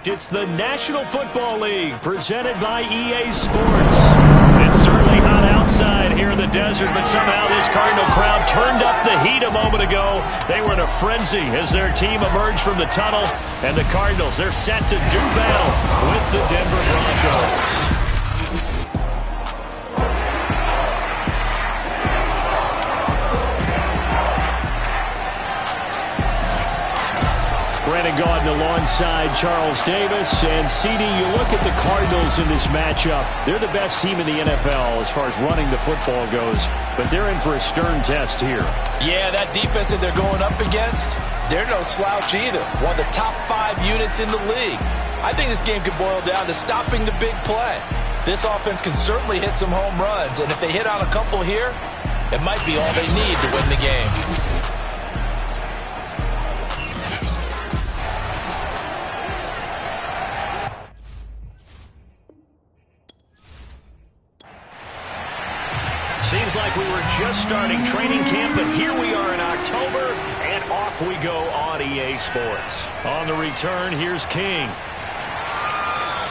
It's the National Football League presented by EA Sports. It's certainly hot outside here in the desert, but somehow this Cardinal crowd turned up the heat a moment ago. They were in a frenzy as their team emerged from the tunnel, and the Cardinals, they're set to do battle with the Denver Broncos. Brandon Gaudin alongside Charles Davis. And CD, you look at the Cardinals in this matchup. They're the best team in the NFL as far as running the football goes, but they're in for a stern test here. Yeah, that defense that they're going up against, they're no slouch either. One of the top 5 units in the league. I think this game could boil down to stopping the big play. This offense can certainly hit some home runs, and if they hit on a couple here, it might be all they need to win the game. Seems like we were just starting training camp, but here we are in October, and off we go on EA Sports. On the return, here's King.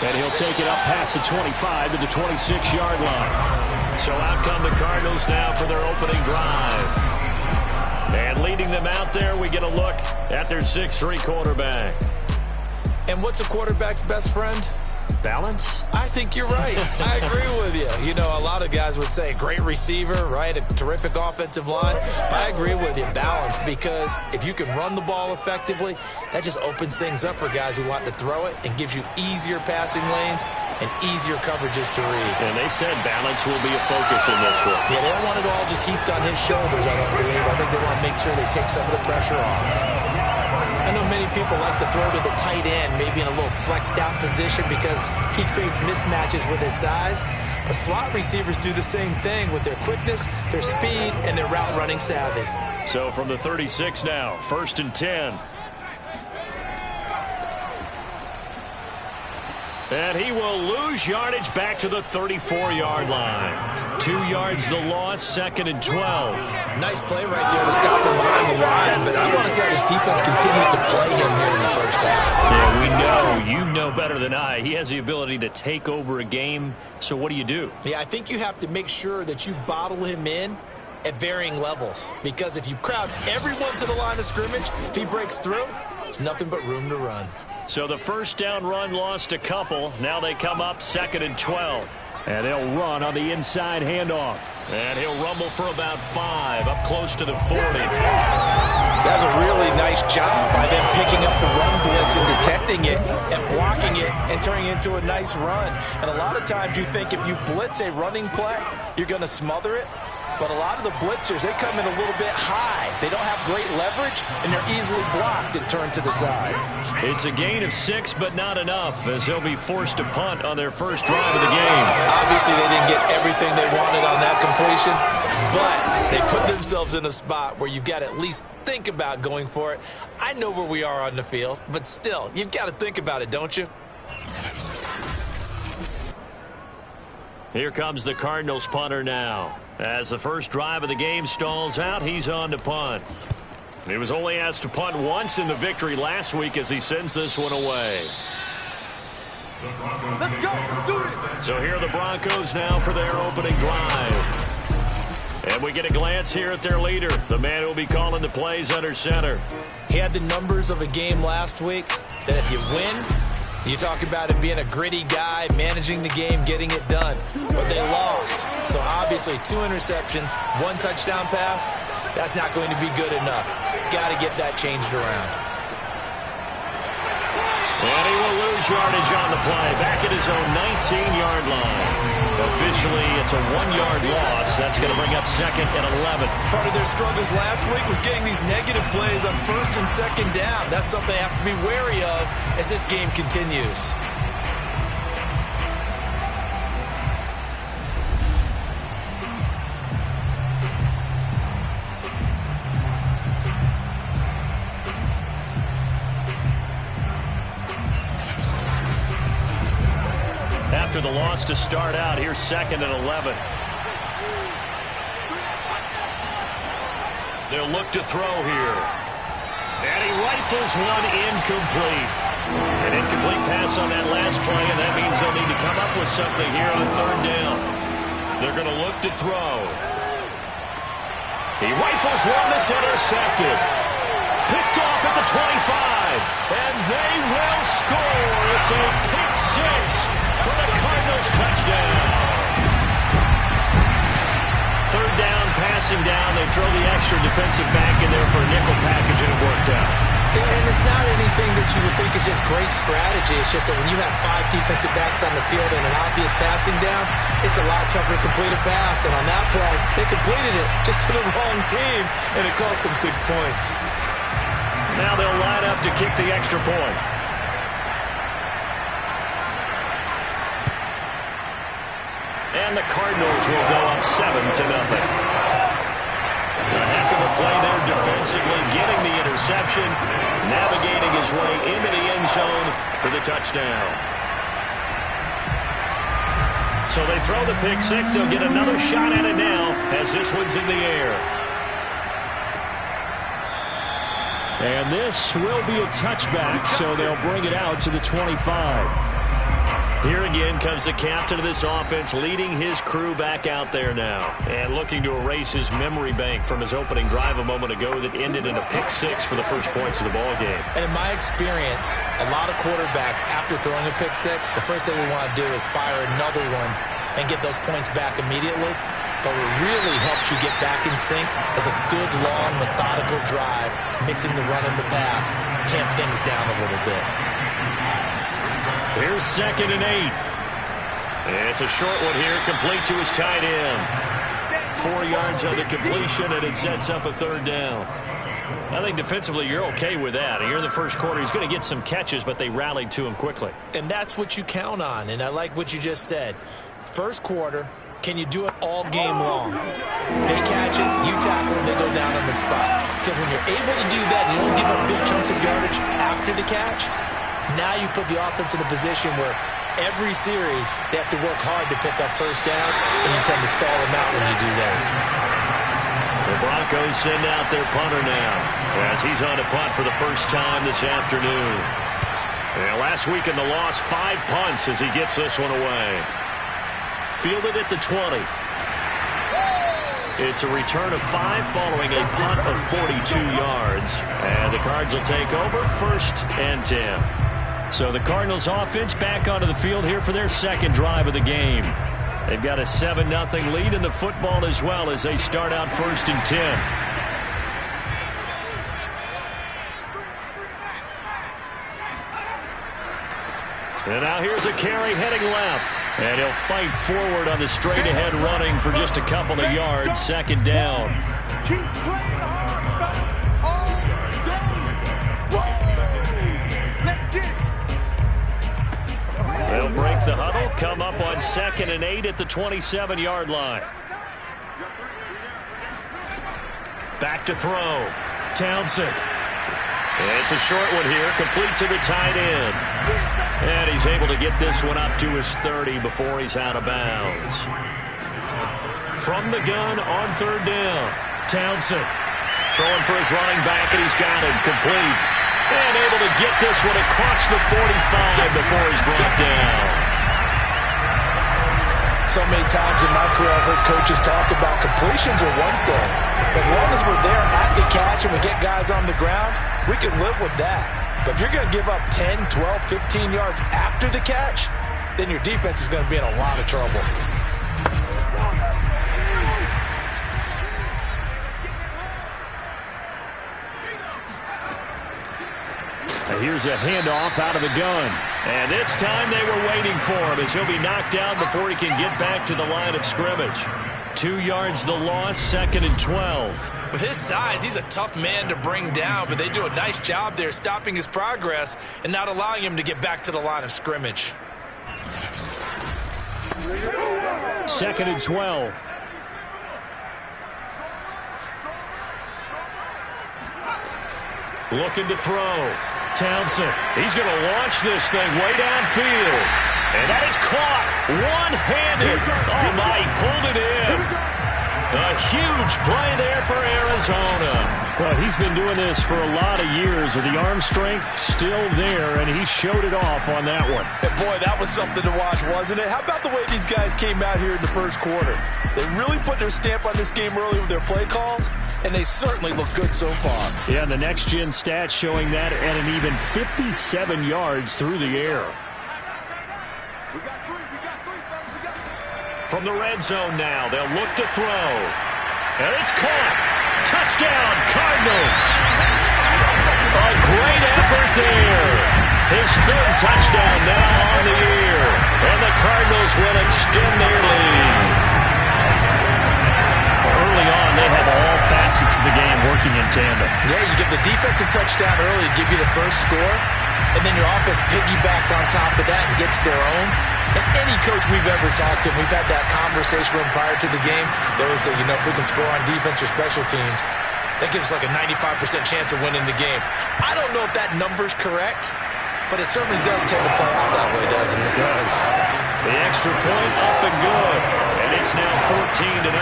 And he'll take it up past the 25 to the 26-yard line. So out come the Cardinals now for their opening drive. And leading them out there, we get a look at their 6'3" quarterback. And what's a quarterback's best friend? Balance? I think you're right. I agree with you. You know, a lot of guys would say great receiver, right? A terrific offensive line. But I agree with you, balance, because if you can run the ball effectively, that just opens things up for guys who want to throw it and gives you easier passing lanes and easier coverages to read. And they said balance will be a focus in this one. Yeah, they don't want it all just heaped on his shoulders, I don't believe. I think they want to make sure they take some of the pressure off. I know many people like to throw to the tight end, maybe in a little flexed out position because he creates mismatches with his size. But slot receivers do the same thing with their quickness, their speed, and their route running savvy. So from the 36 now, 1st and 10. And he will lose yardage back to the 34-yard line. 2 yards the loss, 2nd and 12. Nice play right there to stop him behind the line, but I want to see how this defense continues to play him here in the first half. Yeah, we know. You know better than I. He has the ability to take over a game, so what do? Yeah, I think you have to make sure that you bottle him in at varying levels, because if you crowd everyone to the line of scrimmage, if he breaks through, there's nothing but room to run. So the first down run lost a couple. Now they come up 2nd and 12. And they'll run on the inside handoff. And he'll rumble for about 5, up close to the 40. That's a really nice job by them picking up the run blitz and detecting it and blocking it and turning it into a nice run. And a lot of times you think if you blitz a running play, you're going to smother it. But a lot of the blitzers, they come in a little bit high. They don't have great leverage, and they're easily blocked and turned to the side. It's a gain of 6, but not enough, as they'll be forced to punt on their first drive of the game. Obviously, they didn't get everything they wanted on that completion, but they put themselves in a spot where you've got to at least think about going for it. I know where we are on the field, but still, you've got to think about it, don't you? Here comes the Cardinals punter now. As the first drive of the game stalls out, he's on to punt. He was only asked to punt once in the victory last week as he sends this one away. Let's go. Let's do this. So here are the Broncos now for their opening drive. And we get a glance here at their leader, the man who will be calling the plays under center. He had the numbers of a game last week that if you win, you talk about him being a gritty guy, managing the game, getting it done. But they lost. So obviously 2 interceptions, 1 touchdown pass, that's not going to be good enough. Got to get that changed around. And he will lose yardage on the play, back at his own 19-yard line. Officially, it's a 1-yard loss. That's going to bring up 2nd and 11. Part of their struggles last week was getting these negative plays on 1st and 2nd down. That's something they have to be wary of as this game continues. After the loss to start out, here's 2nd and 11. They'll look to throw here. And he rifles one incomplete. An incomplete pass on that last play, and that means they'll need to come up with something here on third down. They're going to look to throw. He rifles one that's intercepted. Picked off at the 25. And they will score. It's a pick six for the Cardinals touchdown. Third down, passing down. They throw the extra defensive back in there for a nickel package, and it worked out. And it's not anything that you would think is just great strategy. It's just that when you have 5 defensive backs on the field and an obvious passing down, it's a lot tougher to complete a pass. And on that play, they completed it just to the wrong team, and it cost them 6 points. Now they'll line up to kick the extra point. And the Cardinals will go up 7-0. A heck of a play there defensively, getting the interception, navigating his way into the end zone for the touchdown. So they throw the pick six. They'll get another shot at it now as this one's in the air. And this will be a touchback, so they'll bring it out to the 25. Here again comes the captain of this offense, leading his crew back out there now. And looking to erase his memory bank from his opening drive a moment ago that ended in a pick six for the first points of the ballgame. And in my experience, a lot of quarterbacks, after throwing a pick six, the first thing they want to do is fire another one and get those points back immediately. But what really helps you get back in sync is a good, long, methodical drive, mixing the run and the pass, tamp things down a little bit. Here's 2nd and 8. It's a short one here, complete to his tight end. 4 yards on the completion, and it sets up a third down. I think defensively you're okay with that. Here in the first quarter, he's going to get some catches, but they rallied to him quickly. And that's what you count on, and I like what you just said. First quarter, can you do it all game long? They catch it, you tackle them, they go down on the spot. Because when you're able to do that, and you don't give up big chunks of yardage after the catch, now you put the offense in a position where every series they have to work hard to pick up first downs, and you tend to stall them out when you do that. The Broncos send out their punter now as he's on a punt for the first time this afternoon. And last week in the loss, 5 punts as he gets this one away. Fielded at the 20. It's a return of 5 following a punt of 42 yards. And the Cards will take over 1st and 10. So the Cardinals offense back onto the field here for their second drive of the game. They've got a 7-0 lead in the football as well as they start out 1st and 10. And now here's a carry heading left. And he'll fight forward on the straight-ahead running for just a couple of yards. 2nd down. Keep playing hard, fellas. All day. Let's get it. They'll break the huddle, come up on 2nd and 8 at the 27-yard line. Back to throw. Townsend. It's a short one here, complete to the tight end. And he's able to get this one up to his 30 before he's out of bounds. From the gun on 3rd down. Townsend throwing for his running back, and he's got it complete. And able to get this one across the 45 before he's brought down. So many times in my career I've heard coaches talk about completions are one thing. But as long as we're there at the catch and we get guys on the ground, we can live with that. But if you're going to give up 10, 12, 15 yards after the catch, then your defense is going to be in a lot of trouble. Here's a handoff out of the gun. And this time they were waiting for him as he'll be knocked down before he can get back to the line of scrimmage. 2 yards the loss, 2nd and 12. With his size, he's a tough man to bring down, but they do a nice job there stopping his progress and not allowing him to get back to the line of scrimmage. 2nd and 12. Looking to throw. Townsend, he's going to launch this thing way downfield. And that is caught one-handed. Oh, my, he pulled it in. A huge play there for Arizona. Well, he's been doing this for a lot of years, with the arm strength still there, and he showed it off on that one. And boy, that was something to watch, wasn't it? How about the way these guys came out here in the first quarter? They really put their stamp on this game early with their play calls, and they certainly look good so far. Yeah, and the next-gen stats showing that at an even 57 yards through the air. From the red zone now, they'll look to throw. And it's caught. Touchdown, Cardinals. A great effort there. His third touchdown now on the year. And the Cardinals will extend their lead. Early on, they have all facets of the game working in tandem. Yeah, you give the defensive touchdown early to give you the first score, and then your offense piggybacks on top of that and gets their own. And any coach we've ever talked to, we've had that conversation with prior to the game. They always say, if we can score on defense or special teams, that gives us like a 95% chance of winning the game. I don't know if that number's correct, but it certainly does tend to play out that way, doesn't it? It does. The extra point up and good. And it's now 14-0.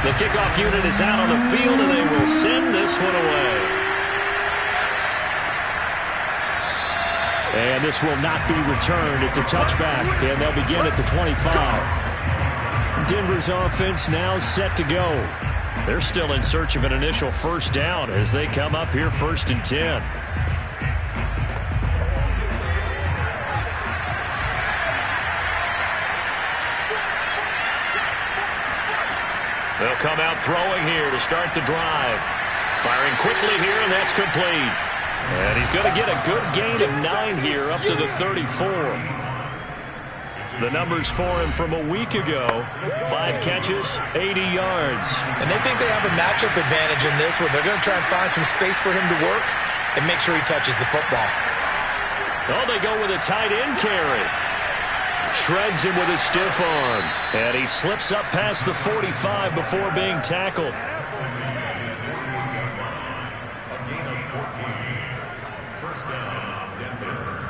The kickoff unit is out on the field, and they will send this one away. And this will not be returned. It's a touchback, and they'll begin at the 25. Denver's offense now set to go. They're still in search of an initial first down as they come up here 1st and 10. They'll come out throwing here to start the drive. Firing quickly here, and that's complete. And he's going to get a good gain of 9 here up to the 34. The numbers for him from a week ago: 5 catches, 80 yards. And they think they have a matchup advantage in this one. They're going to try and find some space for him to work and make sure he touches the football. Oh, they go with a tight end carry. Shreds him with his stiff arm. And he slips up past the 45 before being tackled. A gain of 14. First down, Denver.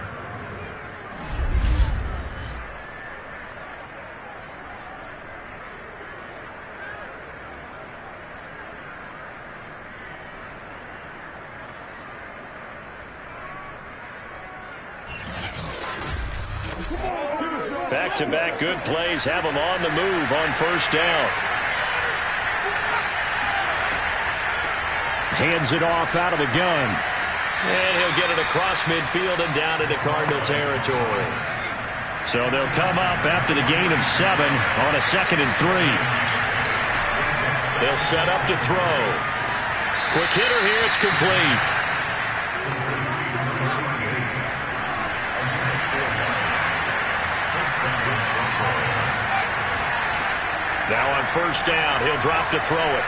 Back-to-back good plays have him on the move on first down. Hands it off out of the gun. And he'll get it across midfield and down into Cardinal territory. So they'll come up after the gain of 7 on a 2nd and 3. They'll set up to throw. Quick hitter here, it's complete. Now on first down, he'll drop to throw it.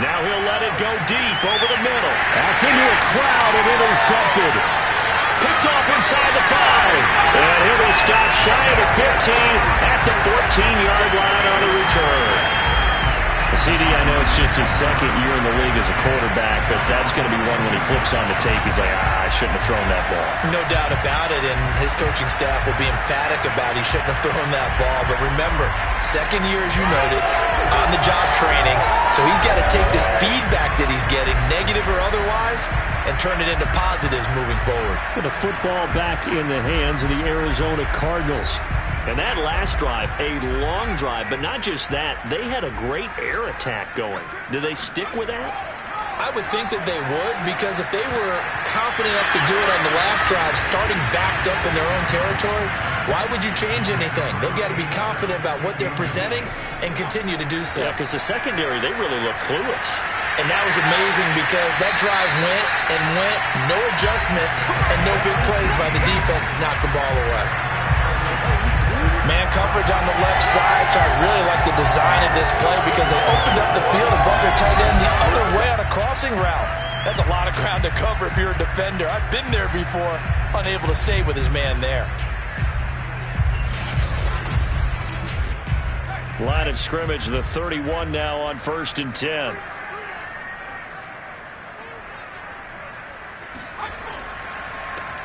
Now he'll let it go deep over the middle. That's into a crowd and intercepted. Picked off inside the 5. And he'll be stopped shy of the 15 at the 14-yard line on the return. CD, I know it's just his 2nd year in the league as a quarterback, but that's going to be one when he flips on the tape. He's like, I shouldn't have thrown that ball. No doubt about it, and his coaching staff will be emphatic about he shouldn't have thrown that ball. But remember, 2nd year, as you noted, on-the-job training, so he's got to take this feedback that he's getting, negative or otherwise, and turn it into positives moving forward. With a football back in the hands of the Arizona Cardinals. And that last drive, a long drive, but not just that, they had a great air attack going. Do they stick with that? I would think that they would, because if they were confident enough to do it on the last drive, starting backed up in their own territory, why would you change anything? They've got to be confident about what they're presenting and continue to do so. Yeah, because the secondary, they really look clueless. And that was amazing because that drive went and went, no adjustments, and no big plays by the defense to knock the ball away. Man coverage on the left side, so I really like the design of this play because they opened up the field and brought their tight end the other way on a crossing route. That's a lot of ground to cover if you're a defender. I've been there before, unable to stay with his man there. Line of scrimmage, the 31 now on 1st and 10.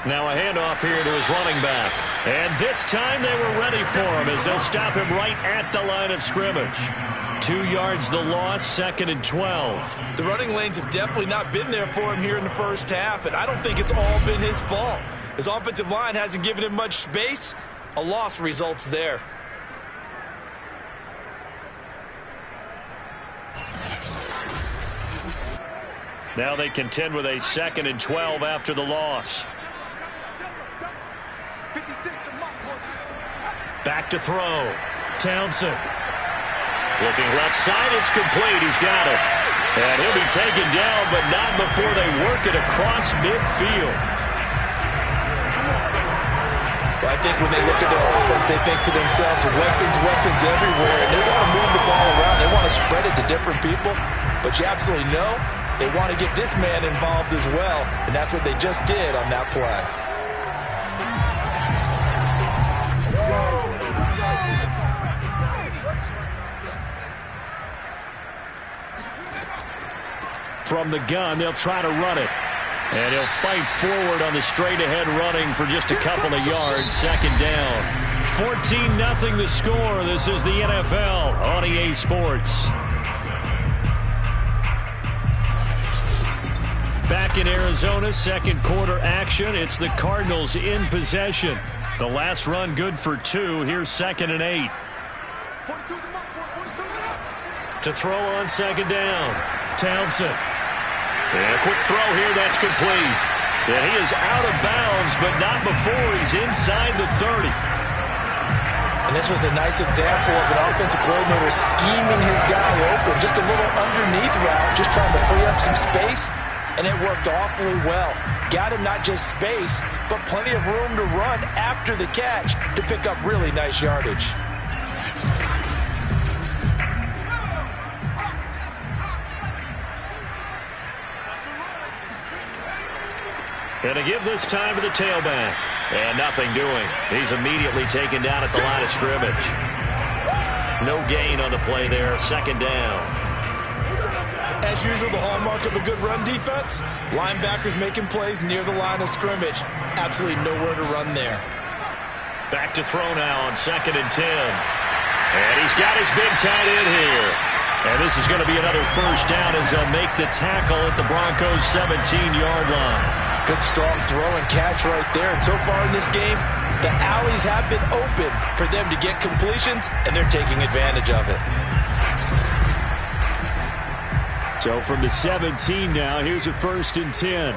Now a handoff here to his running back. And this time they were ready for him as they'll stop him right at the line of scrimmage. 2 yards the loss, 2nd and 12. The running lanes have definitely not been there for him here in the first half, and I don't think it's all been his fault. His offensive line hasn't given him much space. A loss results there. Now they contend with a 2nd and 12 after the loss. Back to throw. Townsend. Looking left side, it's complete. He's got it. And he'll be taken down, but not before they work it across midfield. Well, I think when they look at their offense, they think to themselves, weapons everywhere. And they want to move the ball around. They want to spread it to different people. But you absolutely know they want to get this man involved as well. And that's what they just did on that play. From the gun, they'll try to run it. And he'll fight forward on the straight-ahead running for just a couple of yards. 2nd down. 14-0 the score. This is the NFL on EA Sports. Back in Arizona, 2nd quarter action. It's the Cardinals in possession. The last run good for 2. Here's 2nd and 8. To throw on 2nd down. Townsend. And a quick throw here, that's complete. And he is out of bounds, but not before he's inside the 30. And this was a nice example of an offensive coordinator scheming his guy open. Just a little underneath route, just trying to free up some space. And it worked awfully well. Got him not just space, but plenty of room to run after the catch to pick up really nice yardage. And to give this time to the tailback. And nothing doing. He's immediately taken down at the line of scrimmage. No gain on the play there. 2nd down. As usual, the hallmark of a good run defense, linebackers making plays near the line of scrimmage. Absolutely nowhere to run there. Back to throw now on 2nd and 10. And he's got his big tight end here. And this is going to be another 1st down as they'll make the tackle at the Broncos' 17-yard line. Good strong throw and catch right there. And so far in this game, the alleys have been open for them to get completions, and they're taking advantage of it. So from the 17 now, here's a 1st and 10.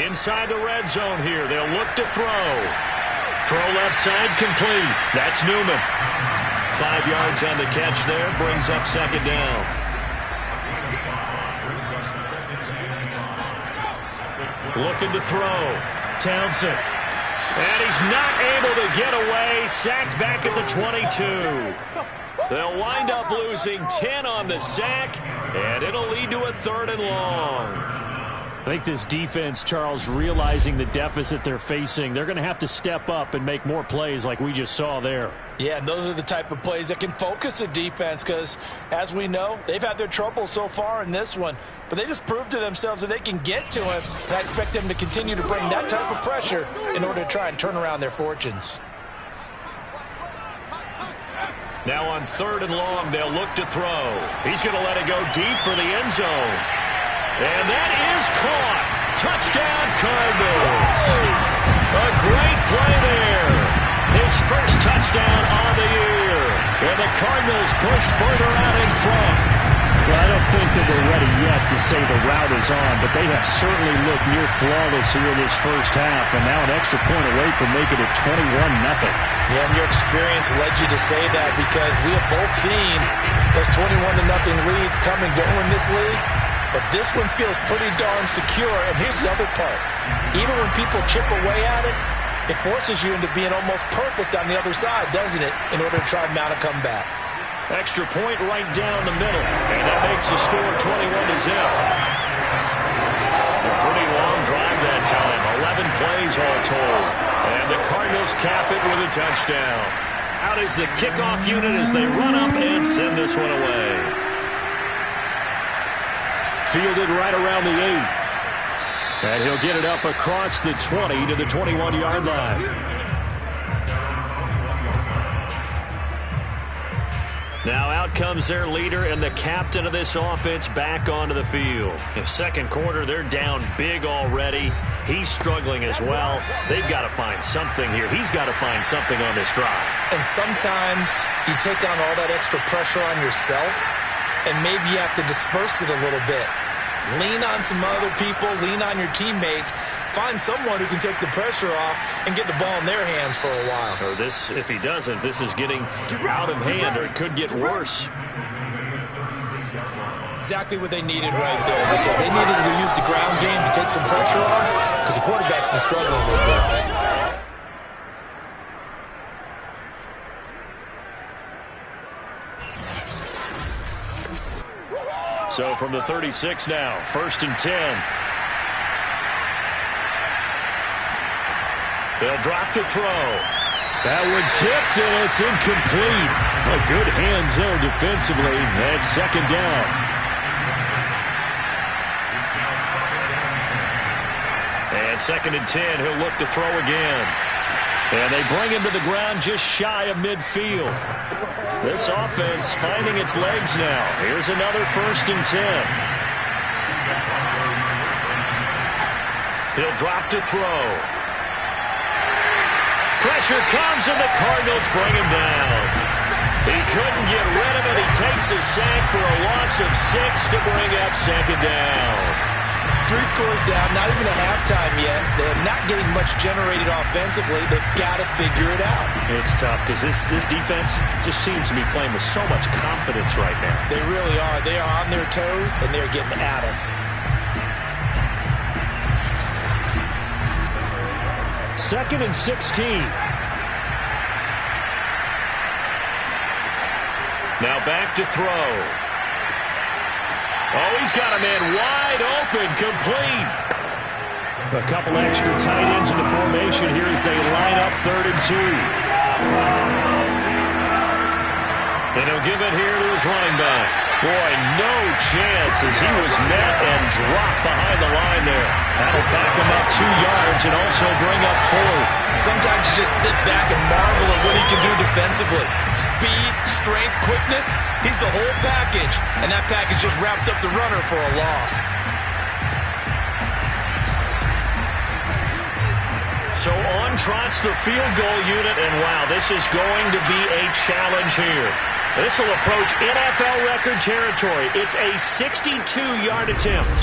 Inside the red zone here. They'll look to throw. Throw left side complete. That's Newman. 5 yards on the catch there. Brings up 2nd down. Looking to throw. Townsend. And he's not able to get away. Sacked back at the 22. They'll wind up losing 10 on the sack, and it'll lead to a 3rd and long. I think this defense, Charles, realizing the deficit they're facing, they're going to have to step up and make more plays like we just saw there. Yeah, and those are the type of plays that can focus a defense because, as we know, they've had their trouble so far in this one. But they just proved to themselves that they can get to him, and I expect them to continue to bring that type of pressure in order to try and turn around their fortunes. Now on 3rd and long, they'll look to throw. He's going to let it go deep for the end zone. And that is caught. Touchdown, Cardinals. A great play there. His first touchdown on the year. And the Cardinals push further out in front. Well, I don't think that we're ready yet to say the route is on, but they have certainly looked near flawless here this first half, and now an extra point away from making it 21-0. Yeah, and your experience led you to say that because we have both seen those 21-0 leads come and go in this league. But this one feels pretty darn secure. And here's the other part. Even when people chip away at it, it forces you into being almost perfect on the other side, doesn't it, in order to try and mount a comeback. Extra point right down the middle. And that makes the score 21-0. A pretty long drive that time. 11 plays all told. And the Cardinals cap it with a touchdown. Out is the kickoff unit as they run up and send this one away. Fielded right around the 8. And he'll get it up across the 20 to the 21-yard line. Now out comes their leader and the captain of this offense back onto the field. In second quarter, they're down big already. He's struggling as well. They've got to find something here. He's got to find something on this drive. And sometimes you take on all that extra pressure on yourself, and maybe you have to disperse it a little bit. Lean on some other people, lean on your teammates. Find someone who can take the pressure off and get the ball in their hands for a while. Or this, if he doesn't, this is getting out of hand, or it could get worse. Exactly what they needed right there, because they needed to use the ground game to take some pressure off, because the quarterback's been struggling a little bit. So from the 36 now, 1st and 10. They'll drop to throw. That one tipped, and it's incomplete. Well, good hands there defensively. And 2nd down. And 2nd and 10. He'll look to throw again. And they bring him to the ground just shy of midfield. This offense finding its legs now. Here's another 1st and 10. He'll drop to throw. Pressure comes, and the Cardinals bring him down. He couldn't get rid of it. He takes a sack for a loss of 6 to bring up 2nd down. 3 scores down, not even a halftime yet. They're not getting much generated offensively. They've got to figure it out. It's tough because this defense just seems to be playing with so much confidence right now. They really are. They are on their toes, and they're getting at them. 2nd and 16. Now back to throw. Oh, he's got a man wide open, complete. A couple extra tight ends in the formation here as they line up 3rd and 2. And he'll give it here to his running back. Boy, no chance as he was met and dropped behind the line there. That'll back him up 2 yards and also bring up 4th. Sometimes you just sit back and marvel at what he can do defensively. Speed, strength, quickness, he's the whole package. And that package just wrapped up the runner for a loss. So on trots the field goal unit, and wow, this is going to be a challenge here. This will approach NFL record territory. It's a 62-yard attempt.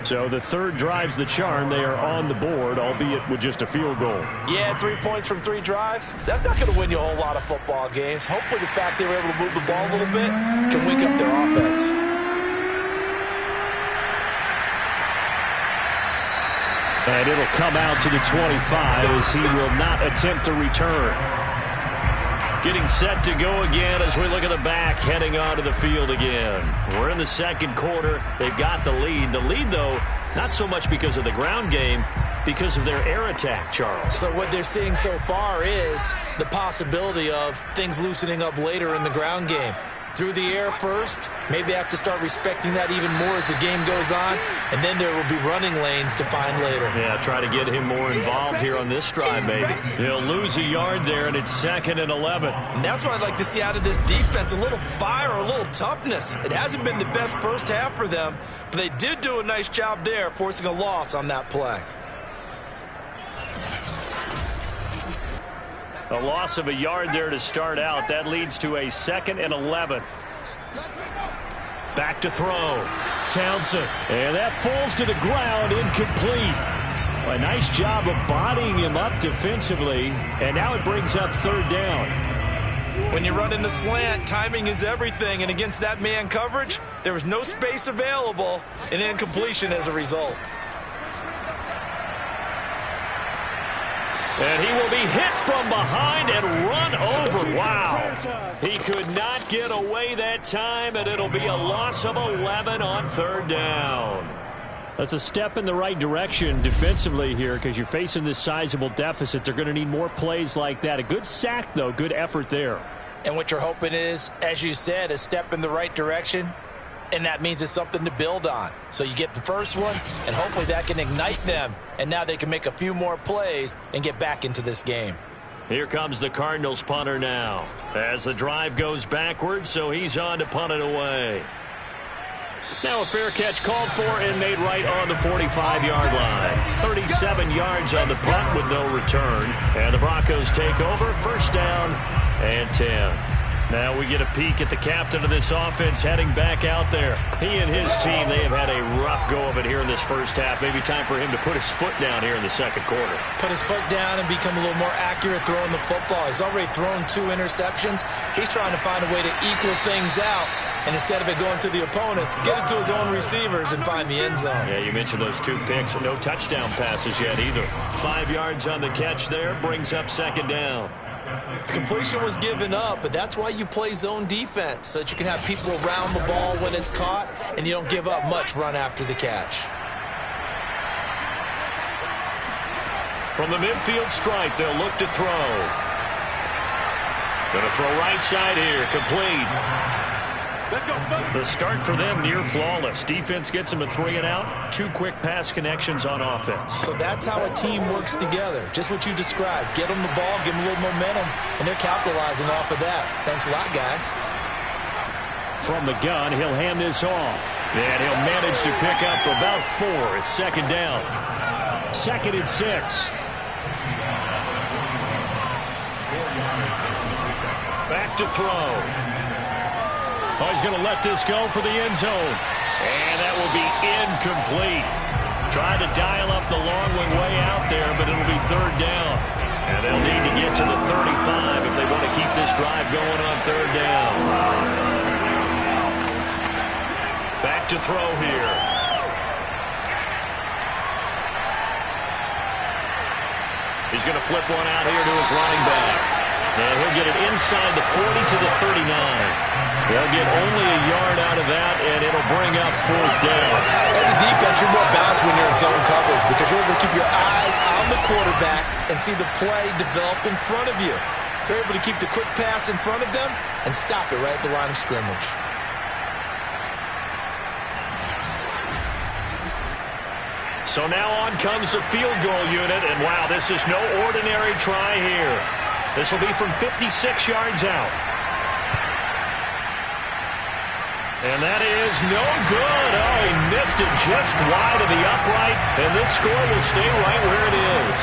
So the 3rd drives the charm. They are on the board, albeit with just a field goal. Yeah, 3 points from 3 drives. That's not going to win you a whole lot of football games. Hopefully the fact they were able to move the ball a little bit can wake up their offense. And it'll come out to the 25 as he will not attempt to return. Getting set to go again as we look at the back, heading onto the field again. We're in the 2nd quarter. They've got the lead. The lead, though, not so much because of the ground game, because of their air attack, Charles. So what they're seeing so far is the possibility of things loosening up later in the ground game. Through the air first, maybe they have to start respecting that even more as the game goes on, and then there will be running lanes to find later. Yeah, try to get him more involved here on this drive, maybe. He'll lose a yard there, and it's 2nd and 11. And that's what I'd like to see out of this defense, a little fire, a little toughness. It hasn't been the best first half for them, but they did do a nice job there, forcing a loss on that play. A loss of a yard there to start out. That leads to a 2nd and 11. Back to throw. Townsend. And that falls to the ground, incomplete. A nice job of bodying him up defensively. And now it brings up 3rd down. When you run in the slant, timing is everything. And against that man coverage, there was no space available, and incompletion as a result. And he will be hit from behind and run over. Wow. He could not get away that time, and it'll be a loss of 11 on 3rd down. That's a step in the right direction defensively here because you're facing this sizable deficit. They're going to need more plays like that. A good sack, though. Good effort there. And what you're hoping is, as you said, a step in the right direction, and that means it's something to build on. So you get the first one, and hopefully that can ignite them, and now they can make a few more plays and get back into this game. Here comes the Cardinals punter now as the drive goes backwards, so he's on to punt it away. Now a fair catch called for and made right on the 45-yard line. 37 yards on the punt with no return. And the Broncos take over, first down and 10. Now we get a peek at the captain of this offense heading back out there. He and his team, they have had a rough go of it here in this first half. Maybe time for him to put his foot down here in the second quarter. Put his foot down and become a little more accurate throwing the football. He's already thrown 2 interceptions. He's trying to find a way to equal things out. And instead of it going to the opponents, get it to his own receivers and find the end zone. Yeah, you mentioned those 2 picks. No touchdown passes yet either. 5 yards on the catch there. Brings up second down. Completion was given up, but that's why you play zone defense, so that you can have people around the ball when it's caught, and you don't give up much run after the catch. From the midfield stripe, they'll look to throw. Going to throw right side here, complete. Let's go. The start for them near flawless. Defense gets them a 3 and out. 2 quick pass connections on offense. So that's how a team works together. Just what you described. Get them the ball, give them a little momentum, and they're capitalizing off of that. Thanks a lot, guys. From the gun, he'll hand this off. And he'll manage to pick up about 4. It's second down. 2nd and 6. Back to throw. Oh, he's going to let this go for the end zone. And that will be incomplete. Tried to dial up the long one way out there, but it'll be third down. And they'll need to get to the 35 if they want to keep this drive going on third down. Back to throw here. He's going to flip one out here to his running back. And he'll get it inside the 40 to the 39. They'll get only a yard out of that, and it'll bring up fourth down. As a defense, you're more balanced when you're in zone coverage because you're able to keep your eyes on the quarterback and see the play develop in front of you. You're able to keep the quick pass in front of them and stop it right at the line of scrimmage. So now on comes the field goal unit, and wow, this is no ordinary try here. This will be from 56 yards out. And that is no good. Oh, he missed it just wide of the upright, and this score will stay right where it is.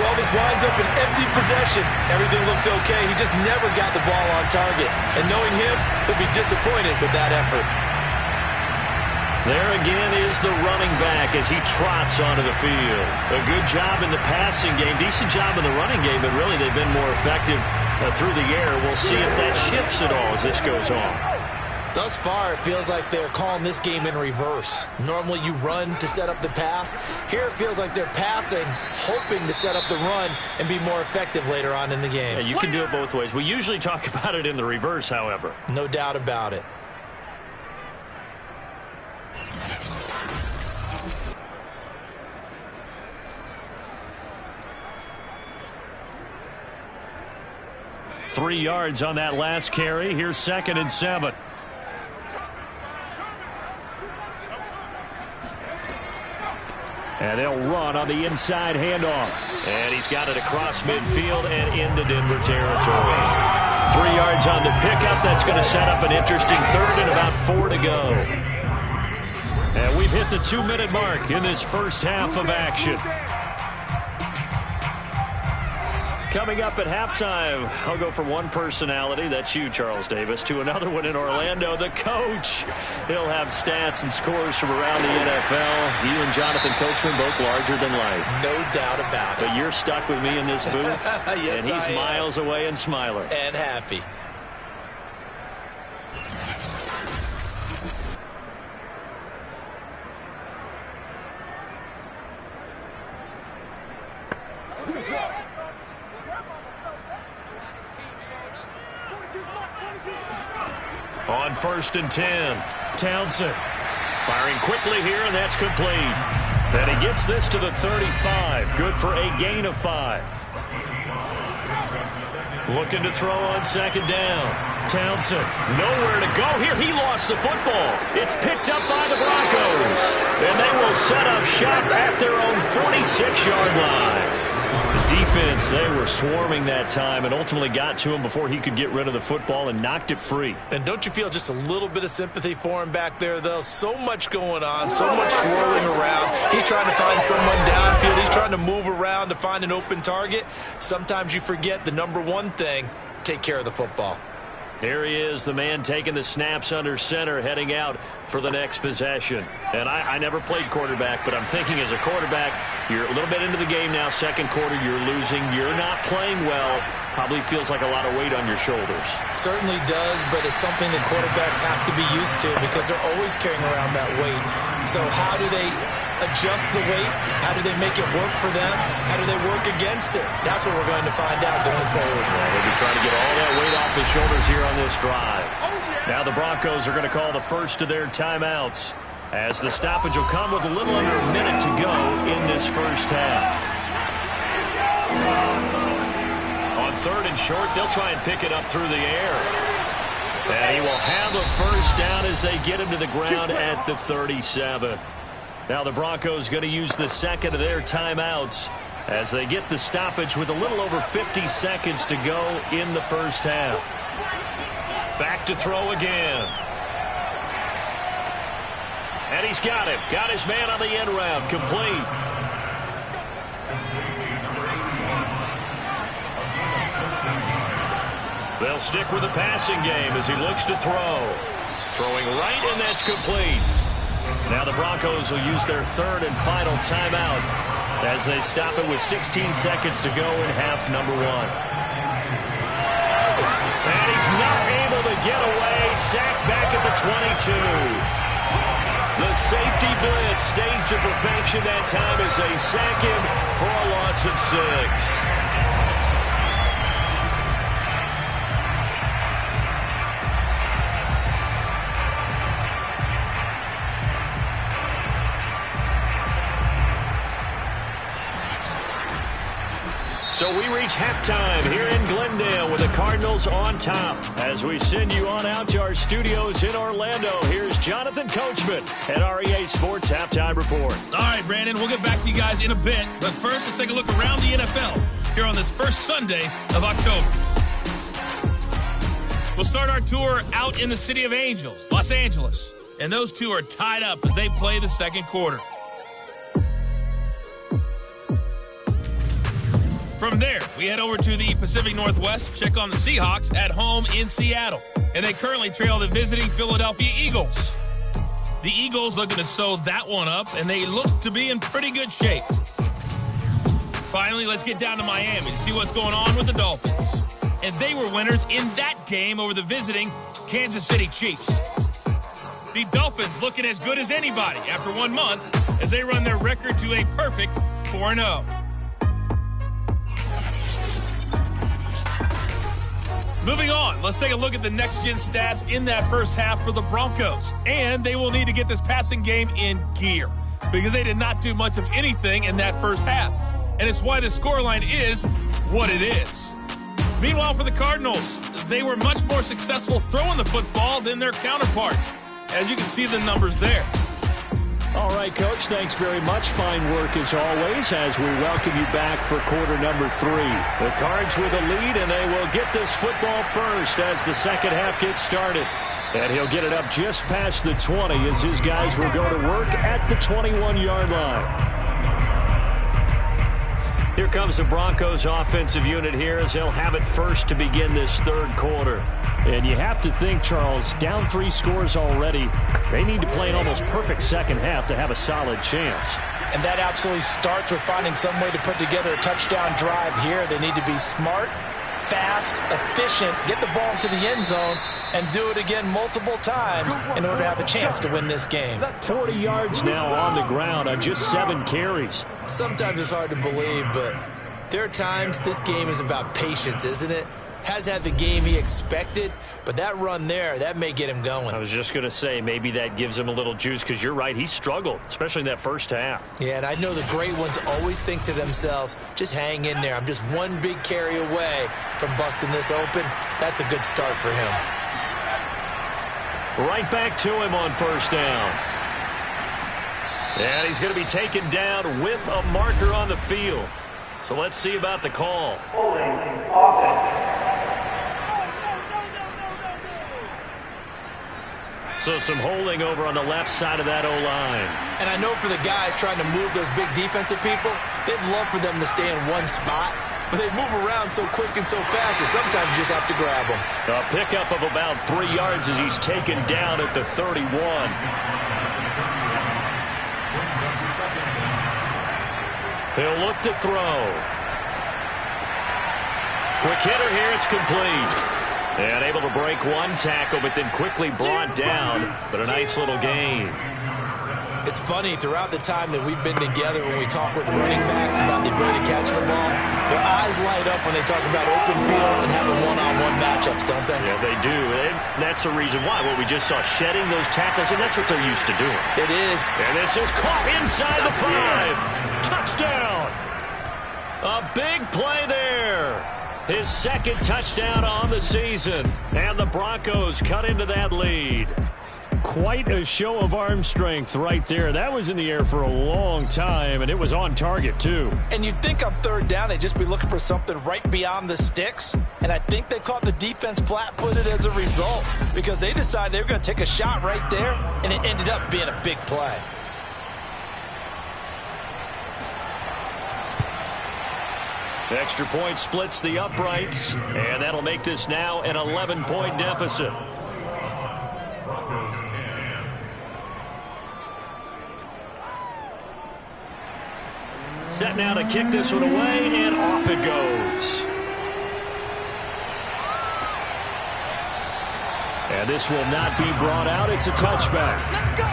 Well, this winds up an empty possession. Everything looked okay. He just never got the ball on target. And knowing him, he'll be disappointed with that effort. There again is the running back as he trots onto the field. A good job in the passing game, decent job in the running game, but really they've been more effective through the air. We'll see if that shifts at all as this goes on. Thus far, it feels like they're calling this game in reverse. Normally you run to set up the pass. Here it feels like they're passing, hoping to set up the run and be more effective later on in the game. Yeah, you can do it both ways. We usually talk about it in the reverse, however. No doubt about it. Three yards on that last carry. Here's 2nd and 7. And they'll run on the inside handoff. And he's got it across midfield and into Denver territory. 3 yards on the pickup. That's going to set up an interesting third and about 4 to go. And we've hit the 2-minute mark in this first half of action. Coming up at halftime, I'll go from one personality, that's you, Charles Davis, to another one in Orlando, the coach. He'll have stats and scores from around the NFL. You and Jonathan Coachman, both larger than life. No doubt about it. But you're stuck with me in this booth, yes, and he's miles away and smiling. And happy. On 1st and 10, Townsend Firing quickly here, and that's complete. And he gets this to the 35. Good for a gain of 5. Looking to throw on second down. Townsend, nowhere to go here. He lost the football. It's picked up by the Broncos. And they will set up shop at their own 46-yard line. The defense, they were swarming that time and ultimately got to him before he could get rid of the football and knocked it free. And don't you feel just a little bit of sympathy for him back there, though? So much going on, so much swirling around. He's trying to find someone downfield. He's trying to move around to find an open target. Sometimes you forget the number one thing, take care of the football. Here he is, the man taking the snaps under center, heading out for the next possession. And I never played quarterback, but I'm thinking as a quarterback, you're a little bit into the game now, second quarter, you're losing, you're not playing well. Probably feels like a lot of weight on your shoulders. Certainly does, but it's something that quarterbacks have to be used to because they're always carrying around that weight. So how do they adjust the weight? How do they make it work for them? How do they work against it? That's what we're going to find out going forward. Well, they'll be trying to get all that weight off his shoulders here on this drive. Now the Broncos are going to call the first of their timeouts as the stoppage will come with a little under a minute to go in this first half. On third and short, they'll try and pick it up through the air. And he will have a first down as they get him to the ground at the 37. Now the Broncos going to use the second of their timeouts as they get the stoppage with a little over 50 seconds to go in the first half. Back to throw again. And he's got him. Got his man on the end route. Complete. They'll stick with the passing game as he looks to throw. Throwing right, and that's complete. Now the Broncos will use their third and final timeout as they stop it with 16 seconds to go in half number 1. And he's not able to get away. Sacked back at the 22. The safety blitz staged to perfection that time as they sack him for a loss of 6. So we reach halftime here in Glendale with the Cardinals on top. As we send you on out to our studios in Orlando, here's Jonathan Coachman at REA Sports Halftime Report. All right, Brandon, we'll get back to you guys in a bit. But first, let's take a look around the NFL here on this first Sunday of October. We'll start our tour out in the City of Angels, Los Angeles. And those two are tied up as they play the second quarter. From there, we head over to the Pacific Northwest, check on the Seahawks at home in Seattle. And they currently trail the visiting Philadelphia Eagles. The Eagles looking to sew that one up, and they look to be in pretty good shape. Finally, let's get down to Miami to see what's going on with the Dolphins. And they were winners in that game over the visiting Kansas City Chiefs. The Dolphins looking as good as anybody after 1 month as they run their record to a perfect 4-0. Moving on, let's take a look at the next-gen stats in that first half for the Broncos. And they will need to get this passing game in gear because they did not do much of anything in that first half. And it's why the scoreline is what it is. Meanwhile, for the Cardinals, they were much more successful throwing the football than their counterparts. As you can see the numbers there. All right, Coach, thanks very much. Fine work as always as we welcome you back for quarter number 3. The Cards with a lead, and they will get this football first as the second half gets started. And he'll get it up just past the 20 as his guys will go to work at the 21-yard line. Here comes the Broncos offensive unit here as they'll have it first to begin this third quarter. And you have to think, Charles, down 3 scores already. They need to play an almost perfect second half to have a solid chance. And that absolutely starts with finding some way to put together a touchdown drive here. They need to be smart, fast, efficient, get the ball into the end zone, and do it again multiple times in order to have a chance to win this game. 40 yards now on the ground on just 7 carries. Sometimes it's hard to believe, but there are times this game is about patience, isn't it? has had the game he expected, but that run there, that may get him going. I was just going to say, maybe that gives him a little juice, because you're right, he struggled, especially in that first half. Yeah, and I know the great ones always think to themselves, just hang in there. I'm just one big carry away from busting this open. That's a good start for him. Right back to him on first down. And he's going to be taken down with a marker on the field. So let's see about the call. So some holding over on the left side of that O-line. And I know for the guys trying to move those big defensive people, they'd love for them to stay in one spot, but they move around so quick and so fast that sometimes you just have to grab them. A pickup of about 3 yards as he's taken down at the 31. He'll look to throw. Quick hitter here, it's complete. And able to break one tackle, but then quickly brought down. But a nice little gain. It's funny, throughout the time that we've been together, when we talk with running backs about the ability to catch the ball, their eyes light up when they talk about open field and having one-on-one matchups, don't they? Yeah, they do. And that's the reason why. What we just saw, shedding those tackles, and that's what they're used to doing. It is. And this is caught inside the 5. Touchdown. A big play there. His second touchdown on the season. And the Broncos cut into that lead. Quite a show of arm strength right there. That was in the air for a long time, and it was on target, too. And you'd think on third down they'd just be looking for something right beyond the sticks. And I think they caught the defense flat-footed as a result, because they decided they were going to take a shot right there, and it ended up being a big play. The extra point splits the uprights, and that'll make this now an 11-point deficit. Broncos 10. Set now to kick this one away, and off it goes. And this will not be brought out. It's a touchback. Let's go.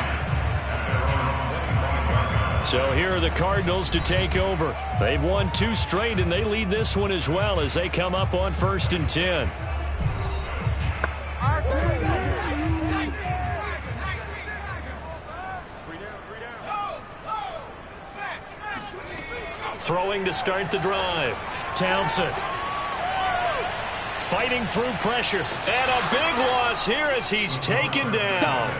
So here are the Cardinals to take over. They've won 2 straight, and they lead this one as well as they come up on 1st and 10. Throwing to start the drive. Townsend. Fighting through pressure. And a big loss here as he's taken down.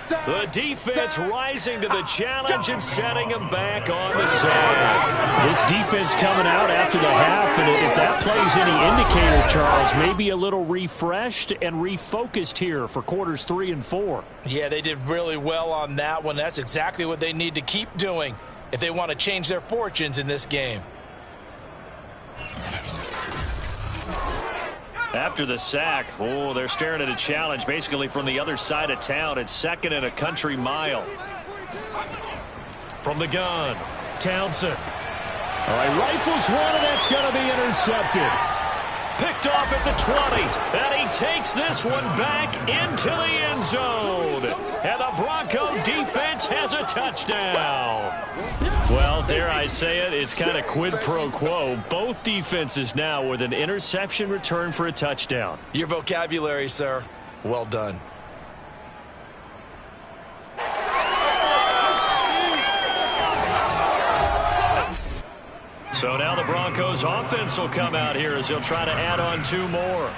The defense rising to the challenge and setting him back on the side. This defense coming out after the half, and if that plays any indicator, Charles, maybe a little refreshed and refocused here for quarters 3 and 4. Yeah, they did really well on that one. That's exactly what they need to keep doing if they want to change their fortunes in this game. After the sack, they're staring at a challenge basically from the other side of town. It's 2nd and a country mile. From the gun, Townsend. All right, rifles one, and that's going to be intercepted. Picked off at the 20, and he takes this one back into the end zone. And the Bronco defense has a touchdown. Well, dare I say it, it's kind of quid pro quo. Both defenses now with an interception return for a touchdown. Your vocabulary, sir. Well done. So now the Broncos offense will come out here as they'll try to add on 2 more.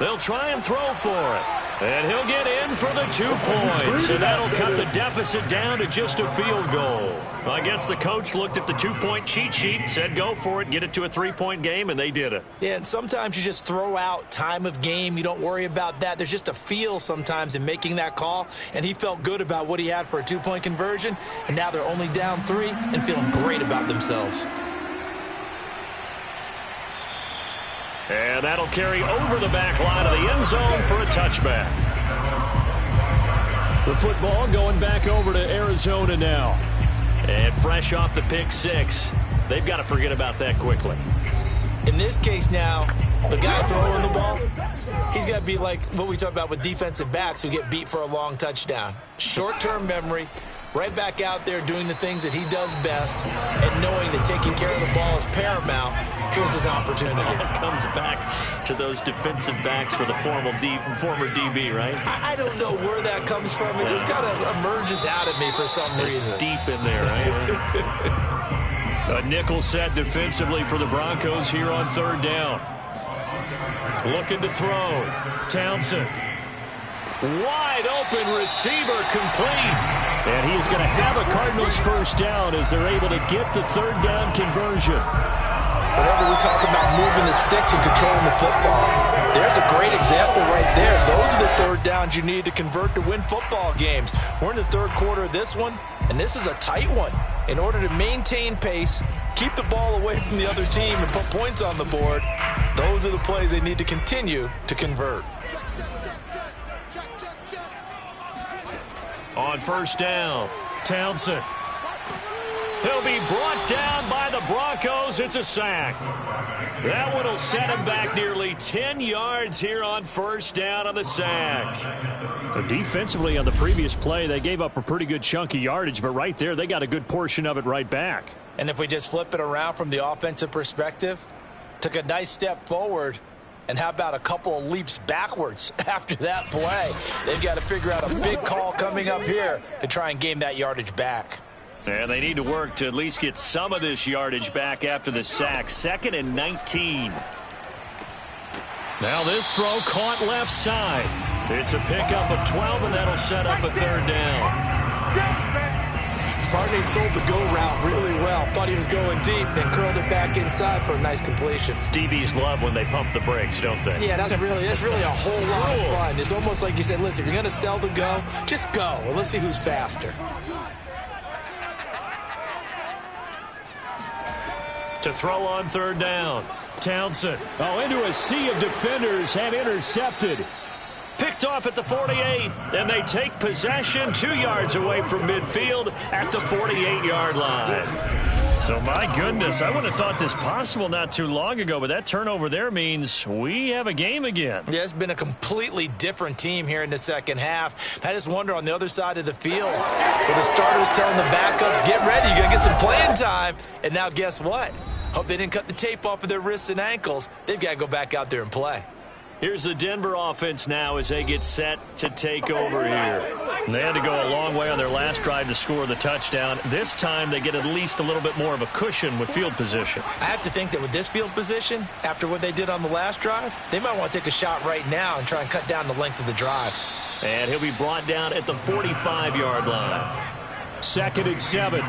They'll try and throw for it. And he'll get in for the 2 points. And that'll cut the deficit down to just a field goal. I guess the coach looked at the 2-point cheat sheet, said go for it, get it to a 3-point game, and they did it. Yeah, and sometimes you just throw out time of game. You don't worry about that. There's just a feel sometimes in making that call. And he felt good about what he had for a 2-point conversion. And now they're only down 3 and feeling great about themselves. And that'll carry over the back line of the end zone for a touchback. The football going back over to Arizona now. And fresh off the pick 6, they've got to forget about that quickly. In this case now, the guy throwing the ball, he's got to be like what we talk about with defensive backs who get beat for a long touchdown. Short-term memory, right back out there doing the things that he does best, and knowing that taking care of the ball is paramount Here's his opportunity. Comes back to those defensive backs for the former DB, right? I don't know where that comes from. It just kind of emerges out of me for some reason. It's deep in there, right? A nickel set defensively for the Broncos here on third down. Looking to throw. Townsend. Wide open receiver complete. And he's going to have a Cardinals first down as they're able to get the third down conversion. Whenever we talk about moving the sticks and controlling the football, there's a great example right there. Those are the third downs you need to convert to win football games. We're in the third quarter of this one, and this is a tight one. In order to maintain pace, keep the ball away from the other team, and put points on the board, those are the plays they need to continue to convert. On first down, Townsend. He'll be brought down by the Broncos. It's a sack. That one will set him back nearly 10 yards here on first down on the sack. So defensively on the previous play, they gave up a pretty good chunk of yardage, but right there, they got a good portion of it right back. And if we just flip it around from the offensive perspective, took a nice step forward, and how about a couple of leaps backwards after that play? They've got to figure out a big call coming up here to try and gain that yardage back. And they need to work to at least get some of this yardage back after the sack. 2nd and 19. Now this throw caught left side. It's a pickup of 12, and that'll set up a third down. Barney sold the go route really well. Thought he was going deep, then curled it back inside for a nice completion. DBs love when they pump the brakes, don't they? Yeah, that's really a whole lot of fun. It's almost like you said, listen, if you're going to sell the go, just go. Well, let's see who's faster. To throw on third down, Townsend. Oh, into a sea of defenders and intercepted. Picked off at the 48, and they take possession 2 yards away from midfield at the 48-yard line. So, my goodness, I would have thought this possible not too long ago, but that turnover there means we have a game again. Yeah, it's been a completely different team here in the second half. I just wonder on the other side of the field, with the starters telling the backups, get ready, you're going to get some playing time. And now guess what? Hope they didn't cut the tape off of their wrists and ankles. They've got to go back out there and play. Here's the Denver offense now as they get set to take over here. They had to go a long way on their last drive to score the touchdown. This time they get at least a little bit more of a cushion with field position. I have to think that with this field position, after what they did on the last drive, they might want to take a shot right now and try and cut down the length of the drive. And he'll be brought down at the 45-yard line. 2nd and 7.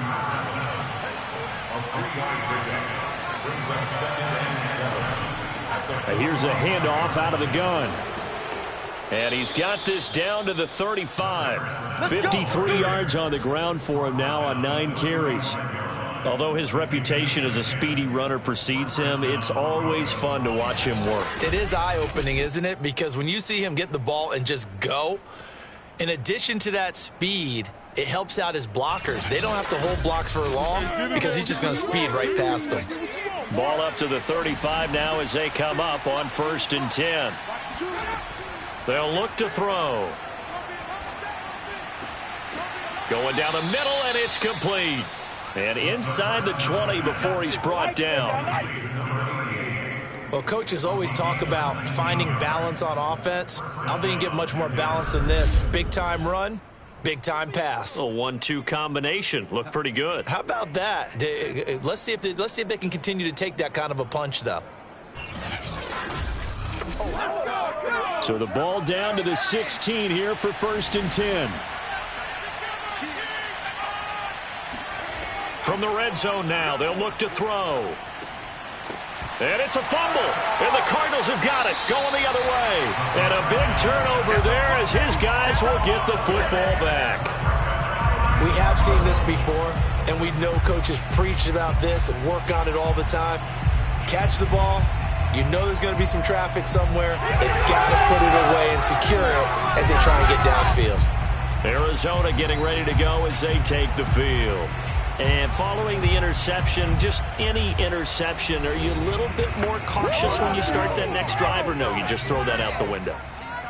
Here's a handoff out of the gun. And he's got this down to the 35. 53 yards on the ground for him now on 9 carries. Although his reputation as a speedy runner precedes him, it's always fun to watch him work. It is eye-opening, isn't it? Because when you see him get the ball and just go, in addition to that speed, it helps out his blockers. They don't have to hold blocks for long because he's just going to speed right past them. Ball up to the 35 now as they come up on 1st and 10. They'll look to throw. Going down the middle, and it's complete. And inside the 20 before he's brought down. Well, coaches always talk about finding balance on offense. I don't think you get much more balance than this. Big-time run, big-time pass. A 1-2 combination. Looked pretty good. How about that? Let's see if they can continue to take that kind of a punch, though. So the ball down to the 16 here for 1st and 10. From the red zone now, they'll look to throw. And it's a fumble. And the Cardinals have got it. Going the other way. And a big turnover there as his guys will get the football back. We have seen this before, and we know coaches preach about this and work on it all the time. Catch the ball. You know there's going to be some traffic somewhere. They've got to put it away and secure it as they try and get downfield. Arizona getting ready to go as they take the field. And following the interception, just any interception, are you a little bit more cautious when you start that next drive, or no, you just throw that out the window?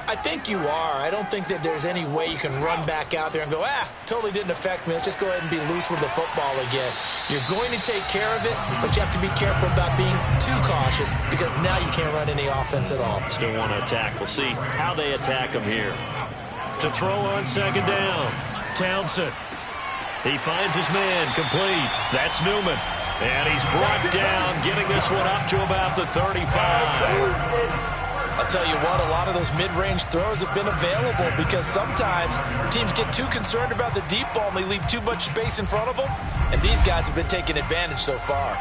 I think you are. I don't think that there's any way you can run back out there and go, totally didn't affect me. Let's just go ahead and be loose with the football again. You're going to take care of it, but you have to be careful about being too cautious because now you can't run any offense at all. Still want to attack. We'll see how they attack him here. To throw on second down, Townsend. He finds his man complete. That's Newman. And he's brought down, getting this one up to about the 35. I'll tell you what, a lot of those mid-range throws have been available because sometimes teams get too concerned about the deep ball and they leave too much space in front of them. And these guys have been taking advantage so far.